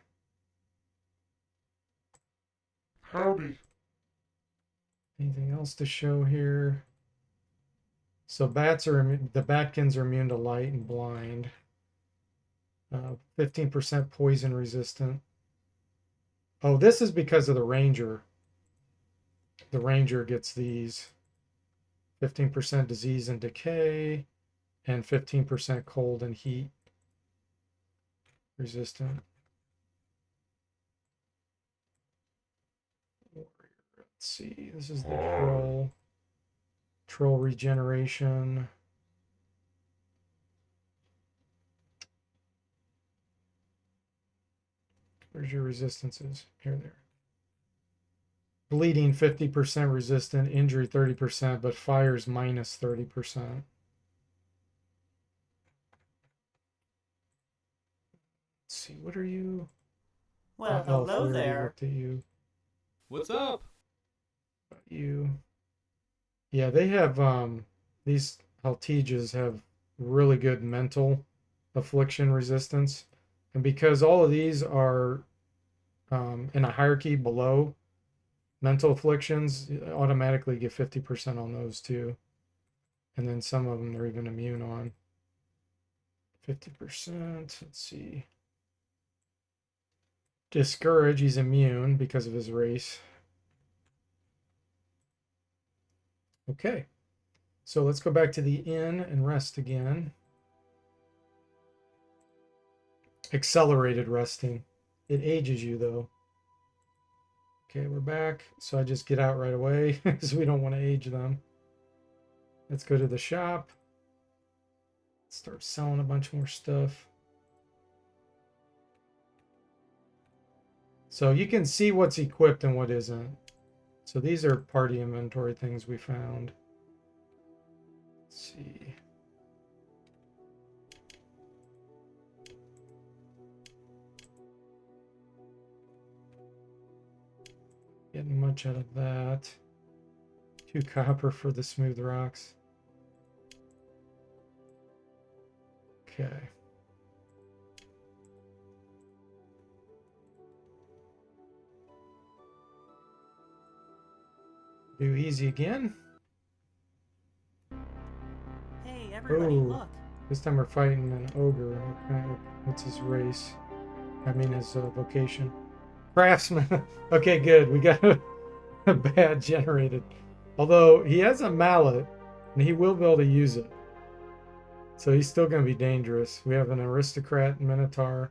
Howdy. Anything else to show here? So the Batkins are immune to light and blind. 15% poison resistant. Oh, this is because of the ranger. The ranger gets these 15% disease and decay and 15% cold and heat resistant. Let's see, this is the troll regeneration. Where's your resistances? Here, there. Bleeding 50% resistant, injury 30%, but fire's minus 30%. Let's see, what are you? Well, Elf, hello we already there. looked at you. What's up? You. Yeah, they have these Haltejas have really good mental affliction resistance. And because all of these are in a hierarchy below mental afflictions, you automatically get 50% on those too. And then some of them they're even immune on. 50%. Let's see. Discourage, he's immune because of his race. Okay. So let's go back to the inn and rest again. Accelerated resting. It ages you though. Okay, we're back. So I just get out right away because we don't want to age them. Let's go to the shop. Start selling a bunch more stuff. So you can see what's equipped and what isn't. So these are party inventory things we found. Let's see. Getting much out of that. 2 copper for the smooth rocks. Okay. Do easy again. Hey, everybody, Oh, look. this time we're fighting an ogre. Okay, what's his race? I mean his vocation. Craftsman. Okay, good. We got a bad generated. Although he has a mallet, and he will be able to use it. So he's still going to be dangerous. We have an aristocrat, minotaur,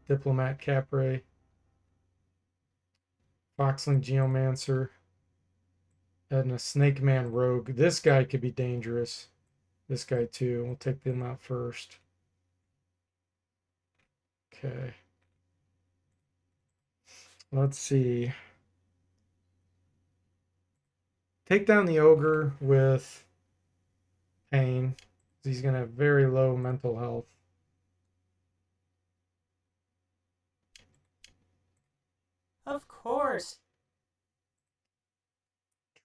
diplomat, capre, foxling, geomancer, and a snake man rogue. This guy could be dangerous. This guy too. We'll take them out first. Okay. Let's see. Take down the ogre with pain. He's going to have very low mental health. Of course.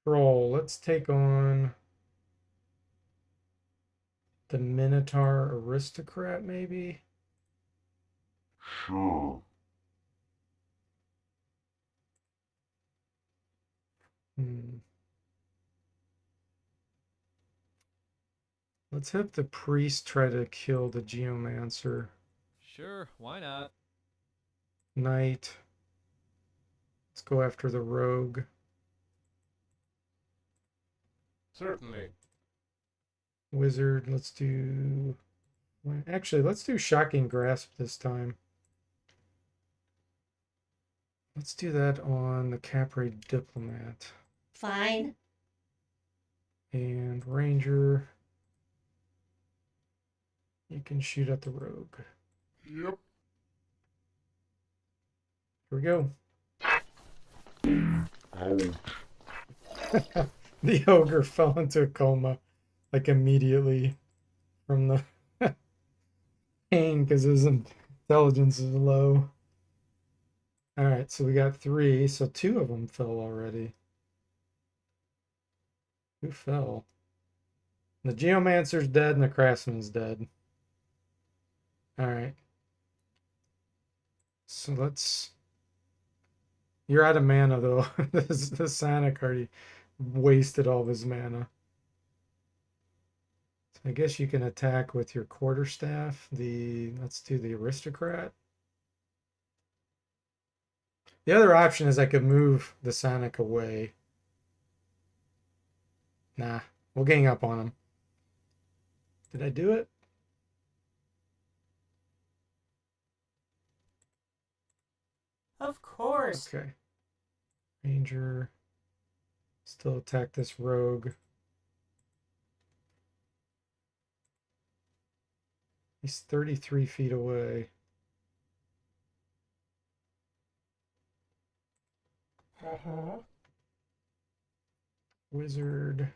Troll. Let's take on the minotaur aristocrat, maybe. Sure. Let's have the priest try to kill the geomancer. Sure, why not? Knight. Let's go after the rogue. Certainly. Wizard. Let's do... Actually, let's do shocking grasp this time. Let's do that on the Capri diplomat. Fine. And ranger. You can shoot at the rogue. Yep. Here we go. Oh. The ogre fell into a coma like immediately from the pain because his intelligence is low. All right, so we got 3, so 2 of them fell already. Who fell? The geomancer's dead and the craftsman's dead. All right. So let's... You're out of mana though. This Santa already wasted all of his mana. So I guess you can attack with your quarterstaff. Let's do the aristocrat. The other option is I could move the Sonic away. Nah, we'll gang up on him. Did I do it? Of course. Okay. Ranger. Still attack this rogue. He's 33 feet away. Wizard.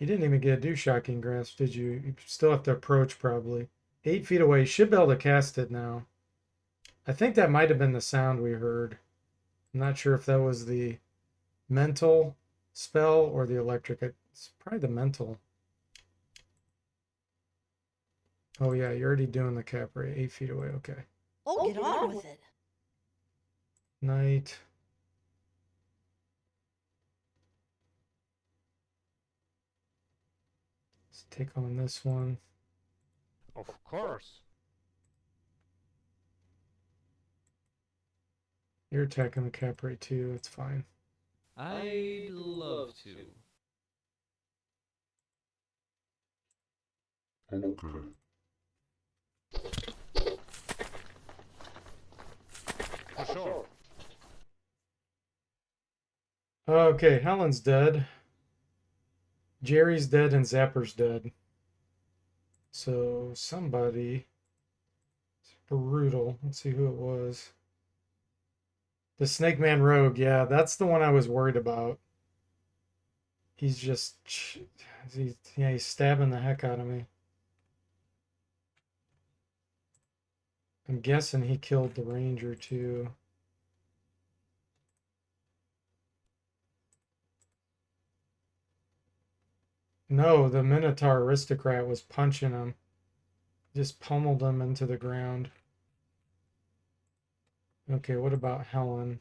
You didn't even get to do shocking grasp, did you? You still have to approach probably. 8 feet away. You should be able to cast it now. I think that might have been the sound we heard. I'm not sure if that was the mental spell or the electric. It's probably the mental. Oh yeah, you're already doing the Capri. 8 feet away. Okay. Oh, get on with it. Knight. Let's take on this one. Of course. You're attacking the Capri too. It's fine. I'd love to. Okay. For sure. Okay, Helen's dead. Jerry's dead and Zapper's dead. So somebody... It's brutal. Let's see who it was. The Snake Man Rogue. Yeah, that's the one I was worried about. He's just... he's stabbing the heck out of me. I'm guessing he killed the ranger too. No, the Minotaur aristocrat was punching him. Just pummeled him into the ground. Okay, what about Helen?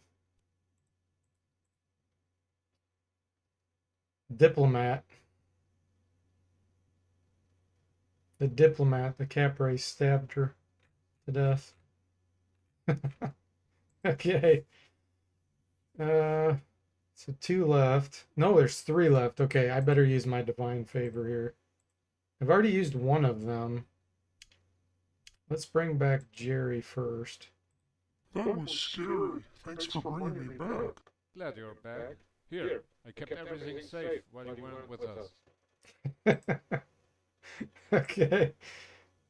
Diplomat. The diplomat, the Capre stabbed her to death. Okay. So 2 left. No, there's 3 left. Okay, I better use my divine favor here. I've already used one of them. Let's bring back Jerry first. That was scary. Thanks for bringing me back. Glad you're back. Here, I kept everything safe while you weren't with us. Okay.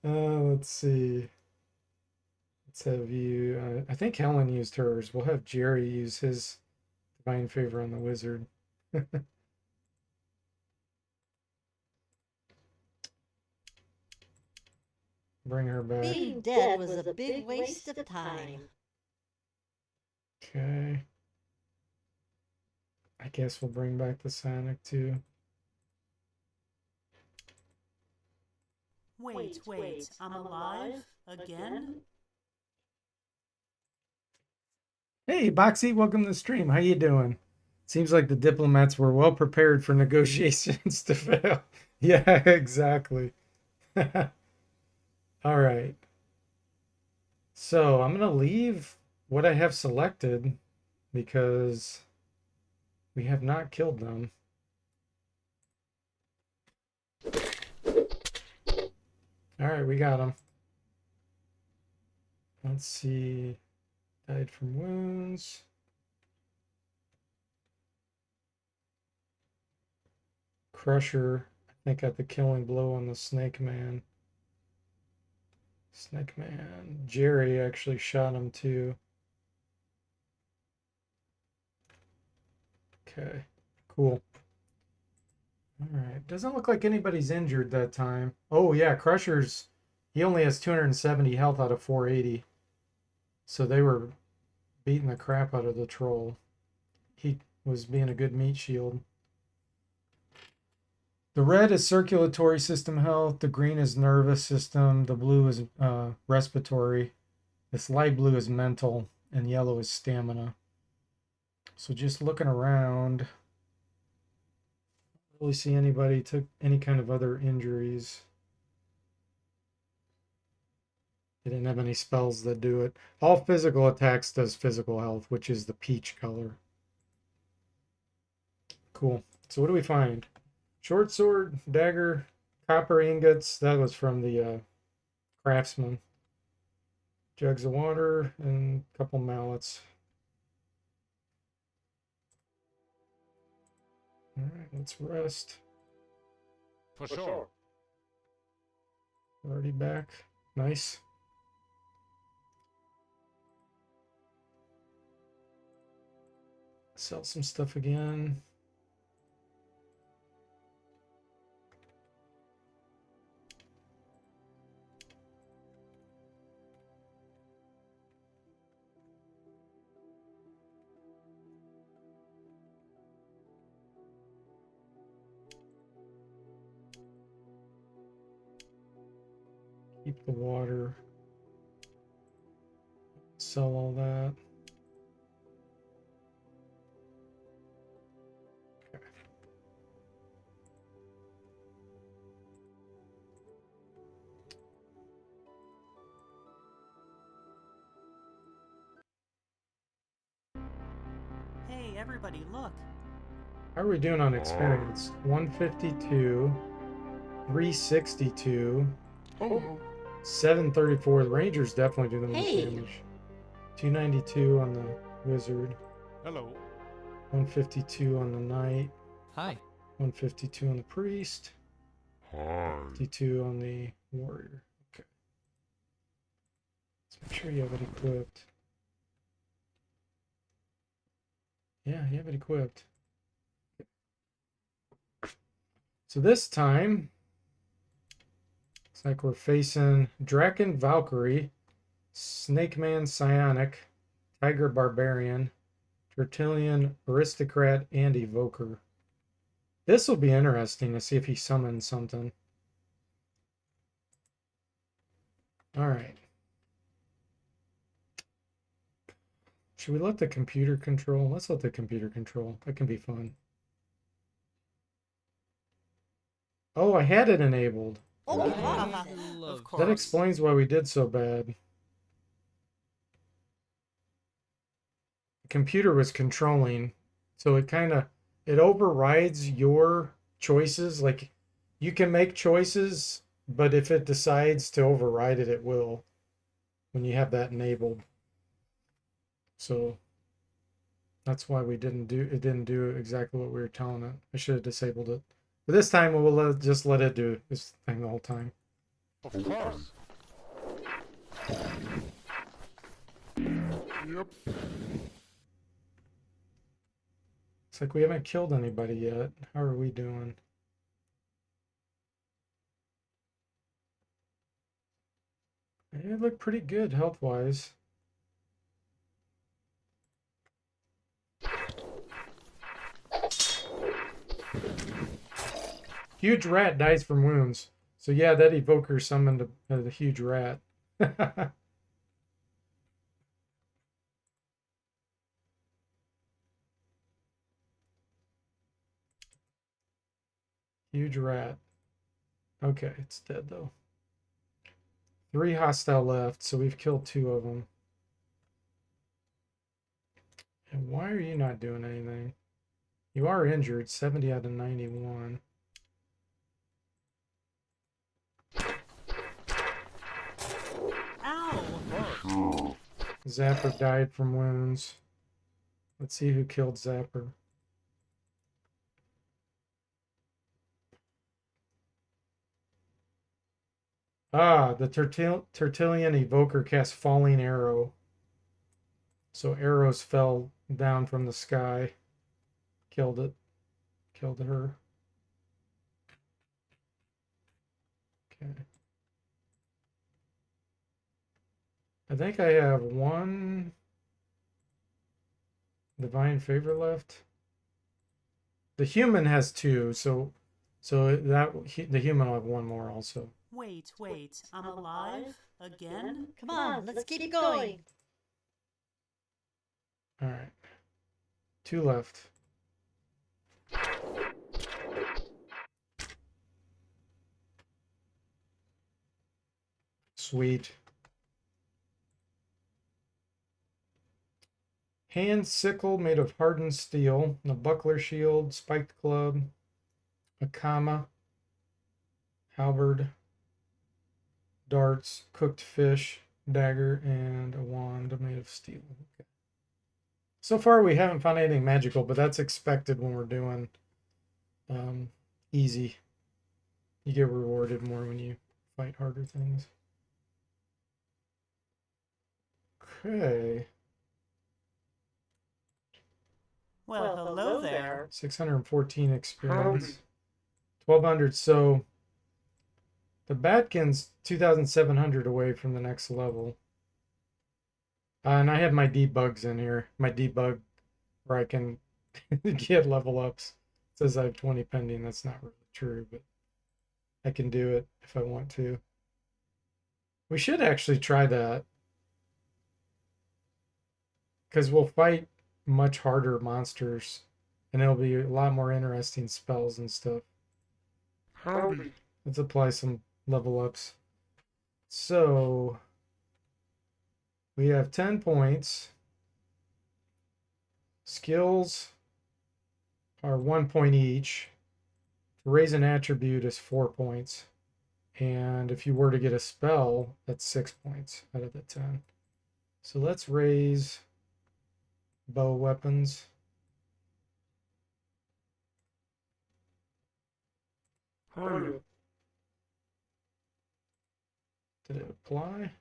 Let's see. Let's have you. I think Helen used hers. We'll have Jerry use his divine favor on the wizard. Bring her back. Being dead was a big waste of time. Okay. I guess we'll bring back the Sonic too. Wait, I'm alive? Again? Hey, Boxy, welcome to the stream. How you doing? Seems like the diplomats were well prepared for negotiations to fail. Yeah, exactly. All right. So I'm going to leave what I have selected because we have not killed them. All right, we got them. Let's see. Died from wounds. Crusher, I think, got the killing blow on the Snake Man. Snake Man. Jerry actually shot him too. Okay, cool. All right, doesn't look like anybody's injured that time. Oh yeah, Crusher's, he only has 270 health out of 480. So they were beating the crap out of the troll. He was being a good meat shield. The red is circulatory system health. The green is nervous system. The blue is respiratory. This light blue is mental. And yellow is stamina. So just looking around, I don't really see anybody took any kind of other injuries. They didn't have any spells that do it. All physical attacks does physical health, which is the peach color. Cool. So what do we find? Short sword, dagger, copper ingots. That was from the craftsman. Jugs of water and a couple mallets. All right, let's rest. For sure. Already back. Nice. Sell some stuff again. Keep the water. Sell all that. Okay. Hey, everybody, look. How are we doing on experience? 152, 362, Oh, 734. The Rangers definitely do the most Hey. damage. 292 on the Wizard, Hello. 152 on the Knight, Hi. 152 on the Priest, hi. 52 on the Warrior. Okay. Let's make sure you have it equipped. Yeah, you have it equipped. So this time, looks like we're facing Draken Valkyrie, Snake Man Psionic, Tiger Barbarian, Tertullian Aristocrat, and Evoker. This will be interesting to see if he summons something. All right. Should we let the computer control? Let's let the computer control. That can be fun. Oh, I had it enabled. Oh, Of That course. explains why we did so bad. The computer was controlling, so it overrides your choices. Like you can make choices, but if it decides to override it, it will when you have that enabled. So that's why it didn't do exactly what we were telling it. I should have disabled it. But this time we'll just let it do this thing the whole time. Of course. Yep. It's like we haven't killed anybody yet. How are we doing? It looked pretty good health-wise. Huge rat dies from wounds. So yeah, that evoker summoned the huge rat. Huge rat. Okay, it's dead though. 3 hostile left, so we've killed 2 of them. And why are you not doing anything? You are injured, 70 out of 91. Ow! Zapper died from wounds. Let's see who killed Zapper. Ah, the Tertullian evoker cast Falling Arrow. So arrows fell down from the sky. Killed it. Killed her. Okay. I think I have 1 divine favor left. The human has 2, so the human will have 1 more also. Wait. I'm alive? Again? come on, let's keep going. All right. 2 left. Sweet. Hand sickle made of hardened steel, a buckler shield, spiked club, a kama, halberd, darts, cooked fish, dagger, and a wand made of steel. Okay. So far we haven't found anything magical, but that's expected when we're doing easy. You get rewarded more when you fight harder things. Okay. Well, hello there. 614 experience. 1200. So the Batkin's 2,700 away from the next level. And I have my debugs in here. My debug where I can get level ups. It says I have 20 pending. That's not really true, but I can do it if I want to. We should actually try that. Because we'll fight much harder monsters. And it'll be a lot more interesting spells and stuff. Howdy. Let's apply some level ups. So we have 10 points. Skills are 1 point each. To raise an attribute is 4 points. And if you were to get a spell, that's 6 points out of the 10. So let's raise bow weapons. Howdy. Did it apply?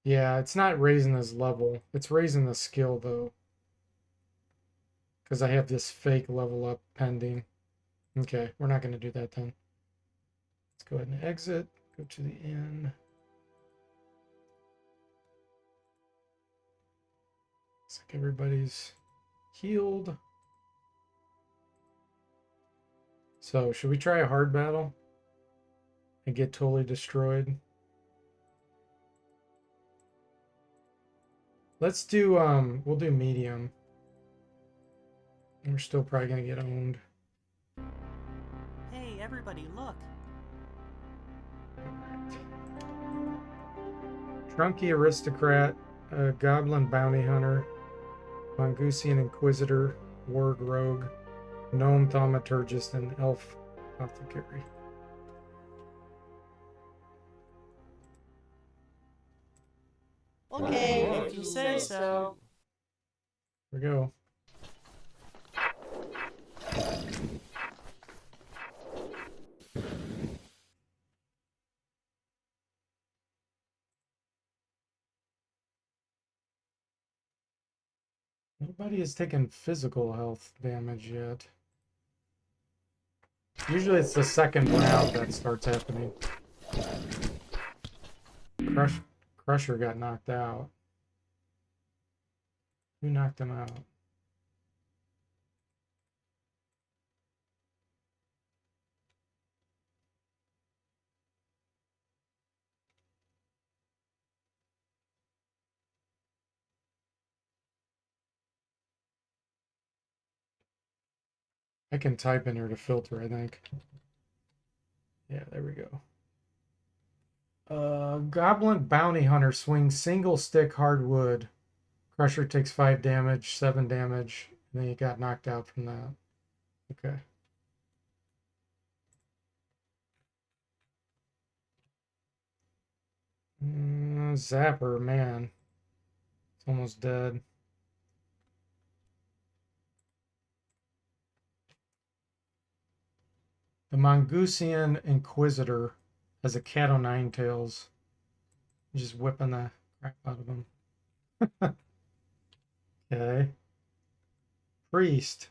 Yeah, it's not raising his level. It's raising the skill though. Because I have this fake level up pending. Okay, we're not going to do that then. Let's go ahead and exit. Go to the inn. Everybody's healed. So, should we try a hard battle and get totally destroyed? Let's do, we'll do medium. We're still probably gonna get owned. Hey, everybody, look. Trunky Aristocrat, Goblin Bounty Hunter, Mongoosian Inquisitor, Warg Rogue, Gnome Thaumaturgist, and Elf Apothecary. Okay, If you say so. Here we go. Nobody has taken physical health damage yet. Usually it's the second round that starts happening. Crusher got knocked out. Who knocked him out? I can type in here to filter, I think. Yeah, there we go. Goblin Bounty Hunter swings single stick hardwood. Crusher takes 5 damage, 7 damage, and then he got knocked out from that. Okay. Zapper, man. It's almost dead. The Mongoosian Inquisitor has a cat o' nine tails. Just whipping the crap out of him. Okay. Priest.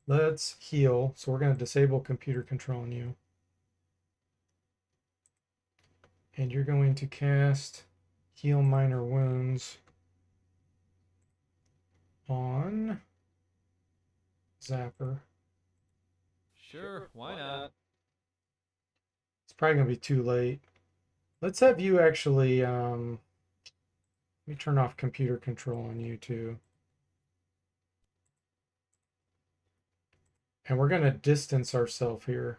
Let's heal. So we're going to disable computer control on you. And you're going to cast Heal Minor Wounds on Zapper. Sure, why not? It's probably going to be too late. Let's have you actually, let me turn off computer control on you too. And we're going to distance ourselves here.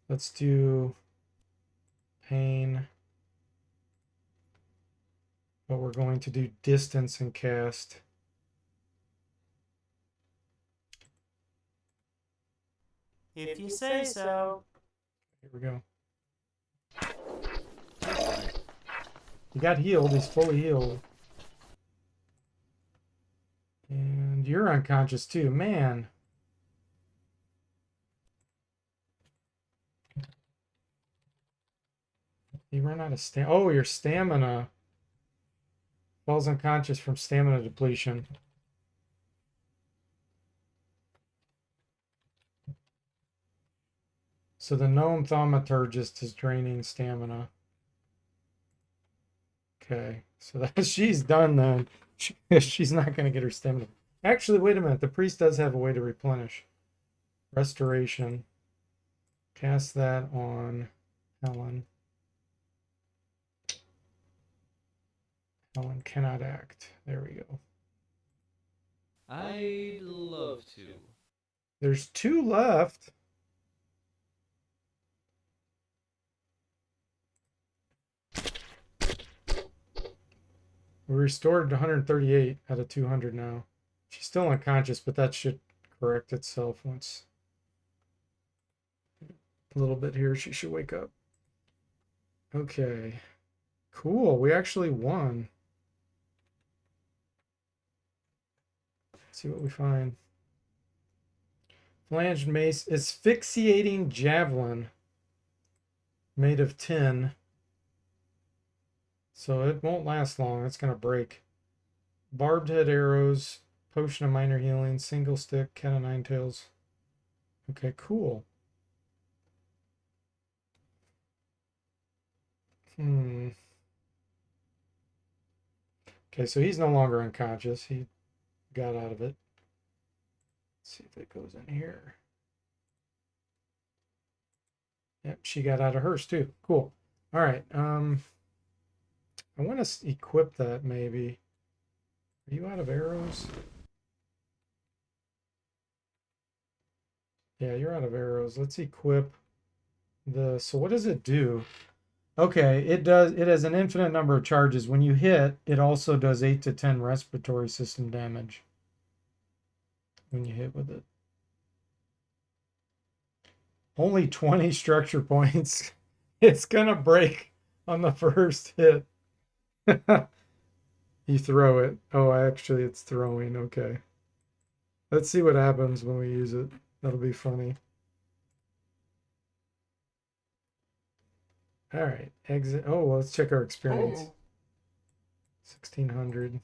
Let's do pain. But we're going to do distance and cast. If you say so. Here we go. He got healed. He's fully healed. And you're unconscious too. Man. You ran out of stamina. Oh, your stamina. Falls unconscious from stamina depletion. So the gnome thaumaturgist is draining stamina. Okay, so that she's done then. She's not going to get her stamina. Actually, wait a minute. The priest does have a way to replenish. Restoration. Cast that on Helen. Helen cannot act. There we go. I'd love to. There's 2 left. We restored 138 out of 200 now. She's still unconscious, but that should correct itself once. A little bit here, she should wake up. Okay. Cool, we actually won. Let's see what we find. Flanged mace, asphyxiating javelin made of tin. So it won't last long. It's going to break. Barbed head arrows, potion of minor healing, single stick, cat o' nine tails. Okay, cool. Okay, so he's no longer unconscious. He got out of it. Let's see if it goes in here. Yep, she got out of hers too. Cool. All right. I want to equip that maybe. Are you out of arrows? Yeah, you're out of arrows. Let's equip the. So what does it do? Okay, it has an infinite number of charges. When you hit, it also does 8 to 10 respiratory system damage when you hit with it. Only 20 structure points. It's gonna break on the first hit. You throw it. Oh, actually it's throwing. Okay. Let's see what happens when we use it. That'll be funny. All right, exit. Oh, well, let's check our experience. 1600.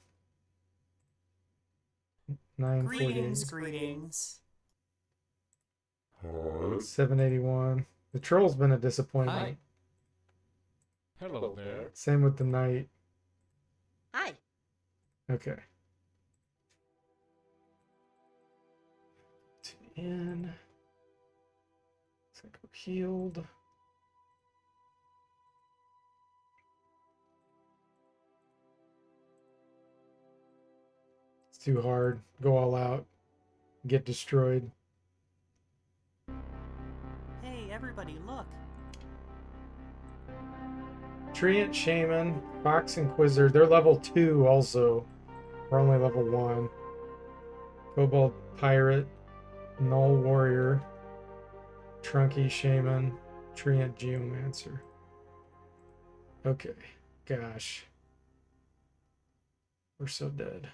948. Greetings. 781. The troll's been a disappointment. Hi. Hello there. Same with the knight. Hi. Okay. In. Looks like we're healed. It's too hard. Go all out. Get destroyed. Hey, everybody, look. Treant Shaman, Fox Inquisitor, they're level 2 also. We're only level 1. Kobold Pirate, Null Warrior, Trunky Shaman, Treant Geomancer. Okay, gosh. We're so dead.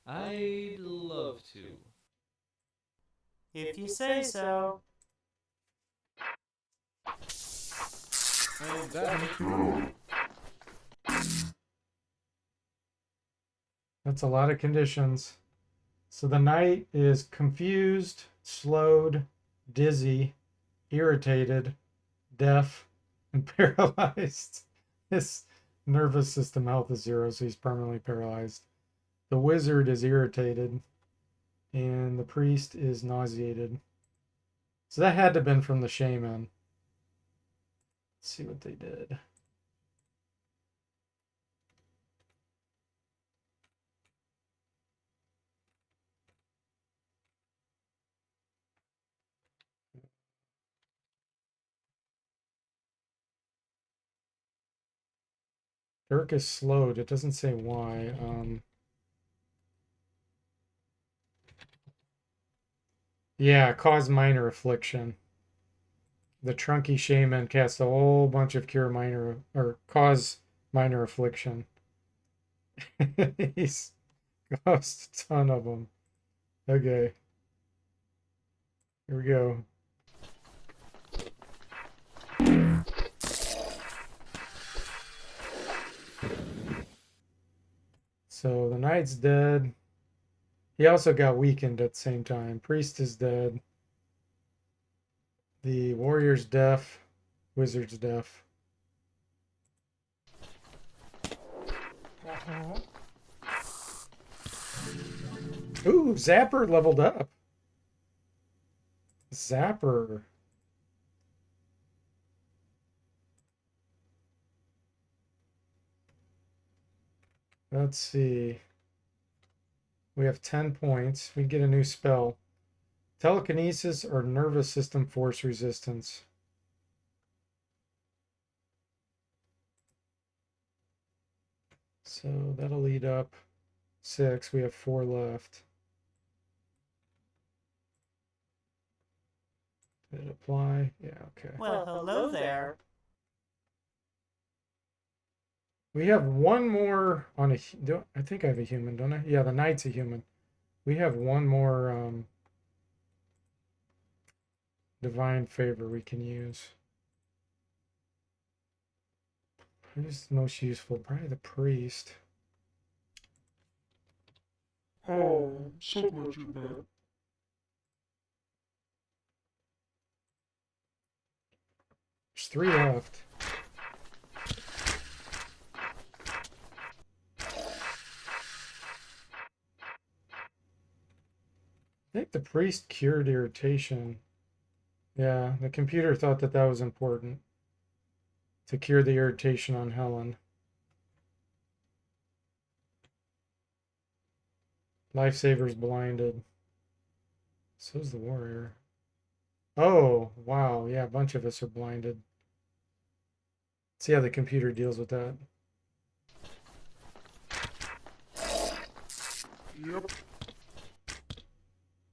I'd love to. If you say so. And that's That's a lot of conditions. So the knight is confused, slowed, dizzy, irritated, deaf, and paralyzed. His nervous system health is 0, so he's permanently paralyzed. The wizard is irritated, and the priest is nauseated. So that had to have been from the shaman. Let's see what they did. Dirk is slowed. It doesn't say why. Yeah, cause minor affliction. The Trunky Shaman cast a whole bunch of cure minor or cause minor affliction. He's caused a ton of them. Okay. Here we go. So the knight's dead. He also got weakened at the same time. Priest is dead. The warrior's deaf. Wizard's deaf. Ooh, Zapper leveled up. Zapper. Let's see. We have 10 points. We get a new spell. Telekinesis or nervous system force resistance. So that'll lead up 6. We have 4 left. Did it apply? Yeah, okay. Well, hello there. We have one more on a. I think I have a human, don't I? Yeah, the knight's a human. We have one more divine favor we can use. Who's the most useful? Probably the priest. Oh, so glad you're back. There's 3 left. think the priest cured irritation. Yeah, the computer thought that that was important to cure the irritation on Helen. Lifesaver's blinded. So's the warrior. Oh, wow. Yeah, a bunch of us are blinded. See how the computer deals with that. Yep.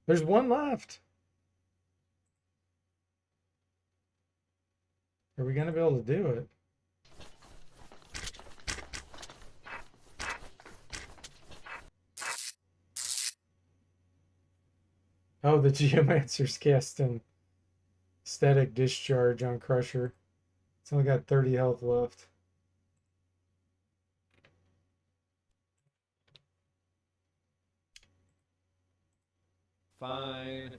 There's one left. Are we going to be able to do it? Oh, the Geomancer's casting static discharge on Crusher. It's only got 30 health left. Fine.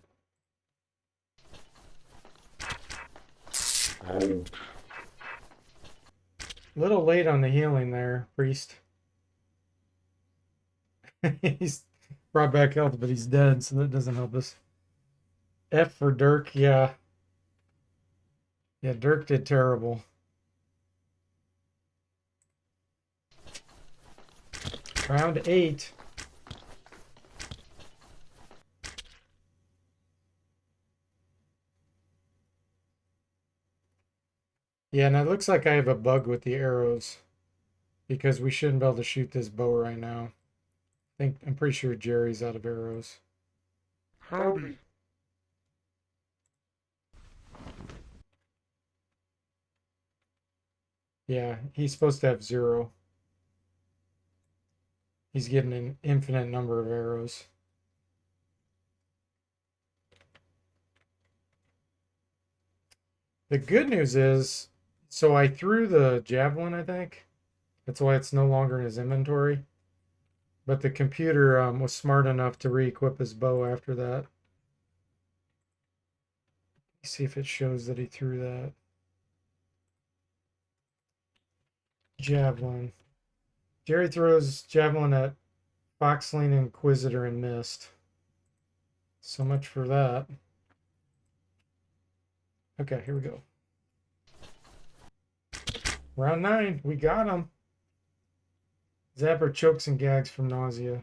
Little late on the healing there, priest. He's brought back health, but he's dead, so that doesn't help us. F for Dirk, yeah. Yeah, Dirk did terrible. Round 8. Yeah, and it looks like I have a bug with the arrows because we shouldn't be able to shoot this bow right now. I'm pretty sure Jerry's out of arrows. Howdy. Yeah, he's supposed to have 0. He's getting an infinite number of arrows. The good news is, so I threw the javelin, I think. That's why it's no longer in his inventory. But the computer was smart enough to re-equip his bow after that. Let's see if it shows that he threw that. Javelin. Jerry throws javelin at Foxling, Inquisitor, and missed. So much for that. Okay, here we go. Round 9, we got him. Zapper chokes and gags from nausea.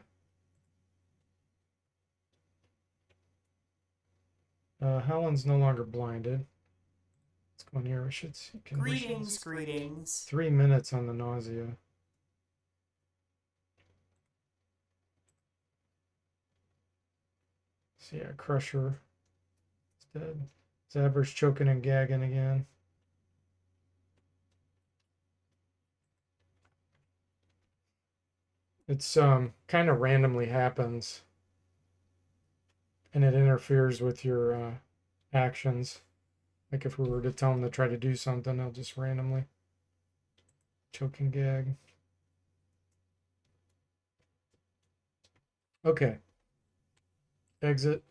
Helen's no longer blinded. Let's go in here. We should see. Greetings, greetings. 3 minutes on the nausea. So yeah, Crusher is dead. Zapper's choking and gagging again. It's kind of randomly happens, and it interferes with your actions. Like if we were to tell him to try to do something, they'll just randomly choke and gag. Okay. Exit.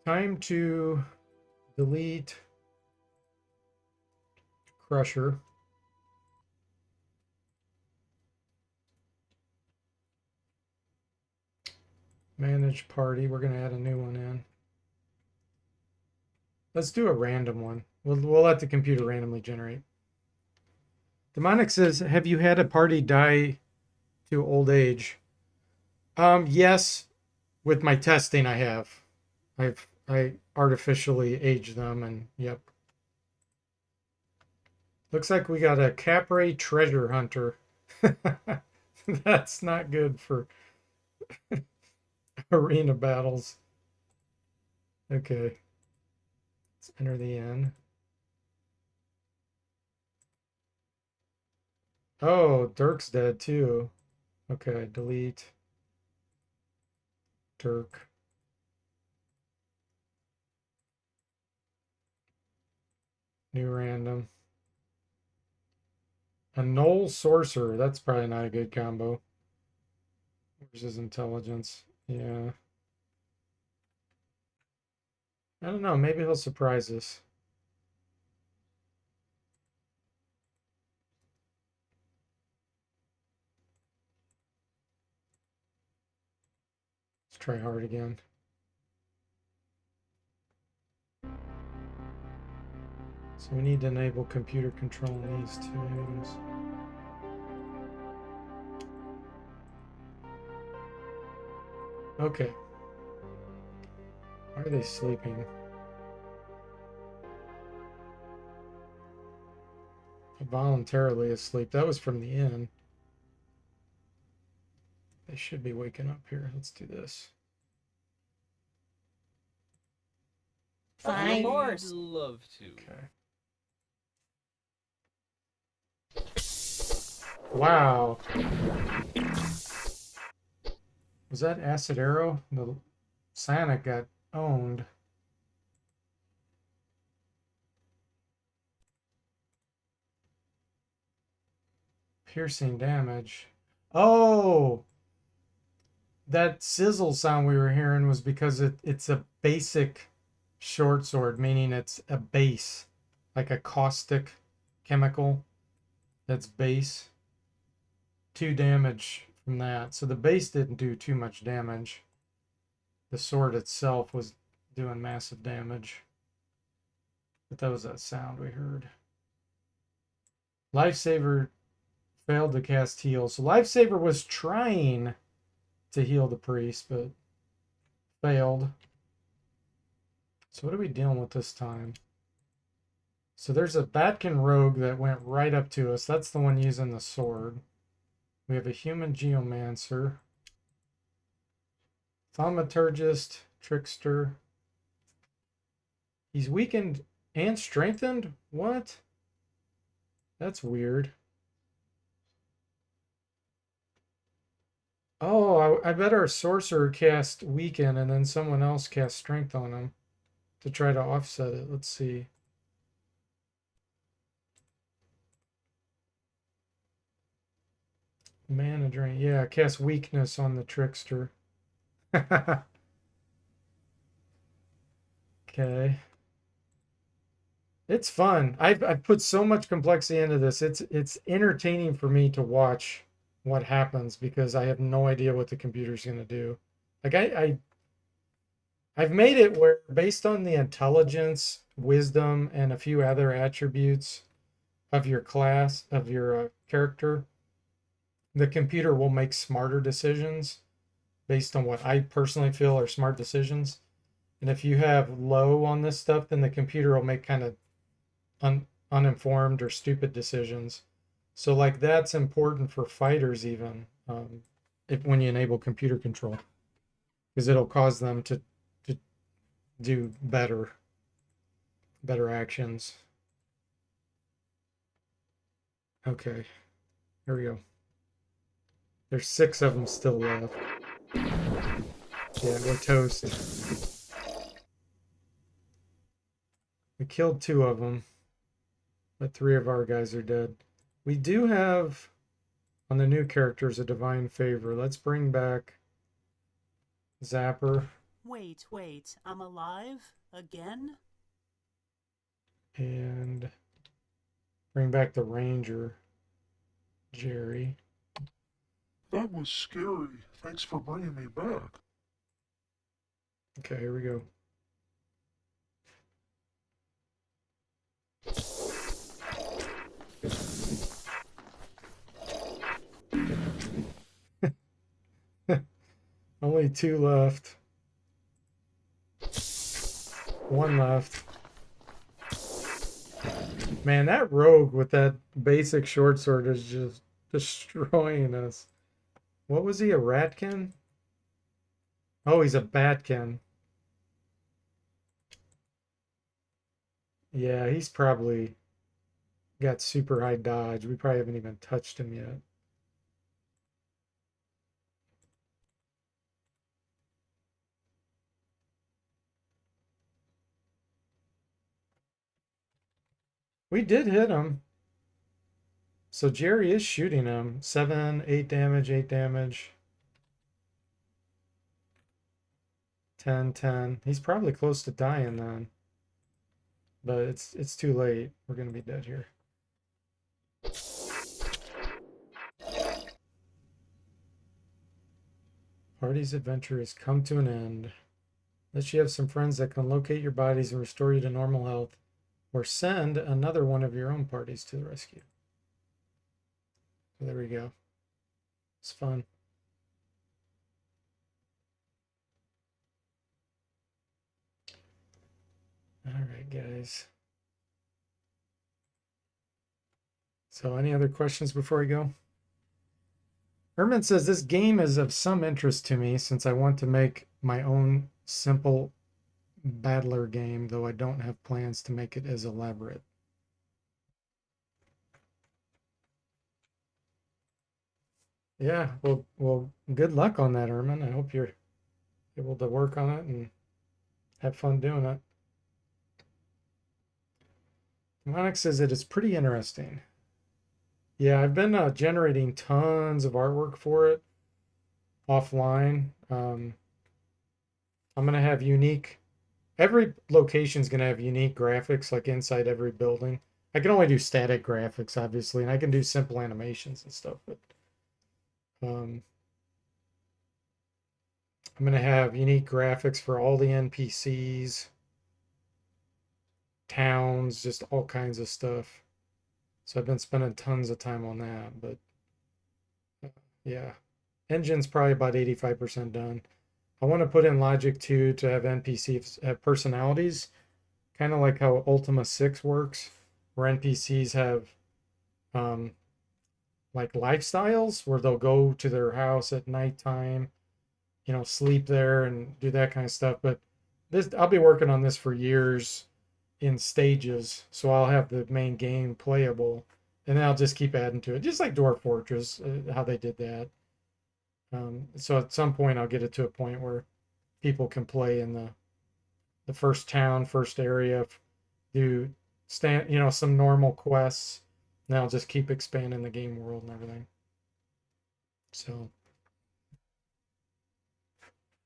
Time to delete Crusher. Manage party. We're going to add a new one in. Let's do a random one. We'll let the computer randomly generate. Demonic says, have you had a party die to old age? Yes. With my testing, I have. I artificially aged them, and yep. Looks like we got a Capre treasure hunter. That's not good for arena battles. Okay. Let's enter the inn. Oh, Dirk's dead too. Okay, delete Dirk. New random. A Knoll Sorcerer. That's probably not a good combo. Where's his intelligence? Yeah. I don't know. Maybe he'll surprise us. Let's try hard again. So we need to enable computer control on these twos. Okay. Why are they sleeping? Voluntarily asleep. That was from the inn. They should be waking up here. Let's do this. Fine. I'd love to. Okay. Wow. Was that Acid Arrow? The Sonic got owned. Piercing damage. Oh! That sizzle sound we were hearing was because it's a basic short sword, meaning it's a base, like a caustic chemical that's base. 2 damage from that. So the base didn't do too much damage. The sword itself was doing massive damage. But that was that sound we heard. Lifesaver failed to cast heal. So Lifesaver was trying to heal the priest, but failed. So what are we dealing with this time? So there's a Batkin rogue that went right up to us. That's the one using the sword. We have a human geomancer, thaumaturgist, trickster. He's weakened and strengthened? What? That's weird. Oh, I bet our sorcerer cast weaken and then someone else cast strength on him to try to offset it. Let's see. Mana drain. Yeah, cast weakness on the trickster. Okay. It's fun. I've put so much complexity into this. It's entertaining for me to watch what happens because I have no idea what the computer's going to do. Like I've made it where based on the intelligence, wisdom, and a few other attributes of your class, of your character, the computer will make smarter decisions based on what I personally feel are smart decisions. And if you have low on this stuff, then the computer will make kind of uninformed or stupid decisions. So like that's important for fighters even, if when you enable computer control, because it'll cause them to do better actions. Okay, here we go. There's 6 of them still left. Yeah, we're toast. We killed 2 of them, but 3 of our guys are dead. We do have on the new characters a divine favor. Let's bring back Zapper. Wait, I'm alive? Again? And bring back the ranger, Jerry. That was scary. Thanks for bringing me back. Okay, here we go. Only 2 left. 1 left. Man, that rogue with that basic short sword is just destroying us. What was he, a ratkin? Oh, he's a batkin. Yeah, he's probably got super high dodge. We probably haven't even touched him yet. We did hit him. So Jerry is shooting him. 7, 8 damage, 8 damage. 10, 10. He's probably close to dying then. But it's too late. We're gonna be dead here. Party's adventure has come to an end. Unless you have some friends that can locate your bodies and restore you to normal health, or send another one of your own parties to the rescue. So there we go. It's fun. All right, guys. So any other questions before I go? Herman says this game is of some interest to me since I want to make my own simple battler game, though I don't have plans to make it as elaborate. Yeah, well, good luck on that, Herman. I hope you're able to work on it and have fun doing it. Demonic says it is pretty interesting. Yeah, I've been generating tons of artwork for it offline. I'm gonna have unique. Every location's gonna have unique graphics, like inside every building. I can only do static graphics, obviously, and I can do simple animations and stuff, but I'm gonna have unique graphics for all the NPCs, towns, just all kinds of stuff. So I've been spending tons of time on that, but yeah, engine's probably about 85% done. I want to put in logic too to have NPCs have personalities, kind of like how Ultima 6 works, where NPCs have like lifestyles where they'll go to their house at nighttime, sleep there and do that kind of stuff. But this, I'll be working on this for years in stages, so I'll have the main game playable, and then I'll just keep adding to it, just like Dwarf Fortress, how they did that. So at some point, I'll get it to a point where people can play in the first town, first area, do some normal quests. And I'll just keep expanding the game world and everything. So,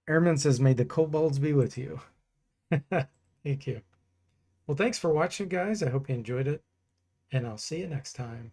Airman says, "May the kobolds be with you." Thank you. Well, thanks for watching, guys. I hope you enjoyed it, and I'll see you next time.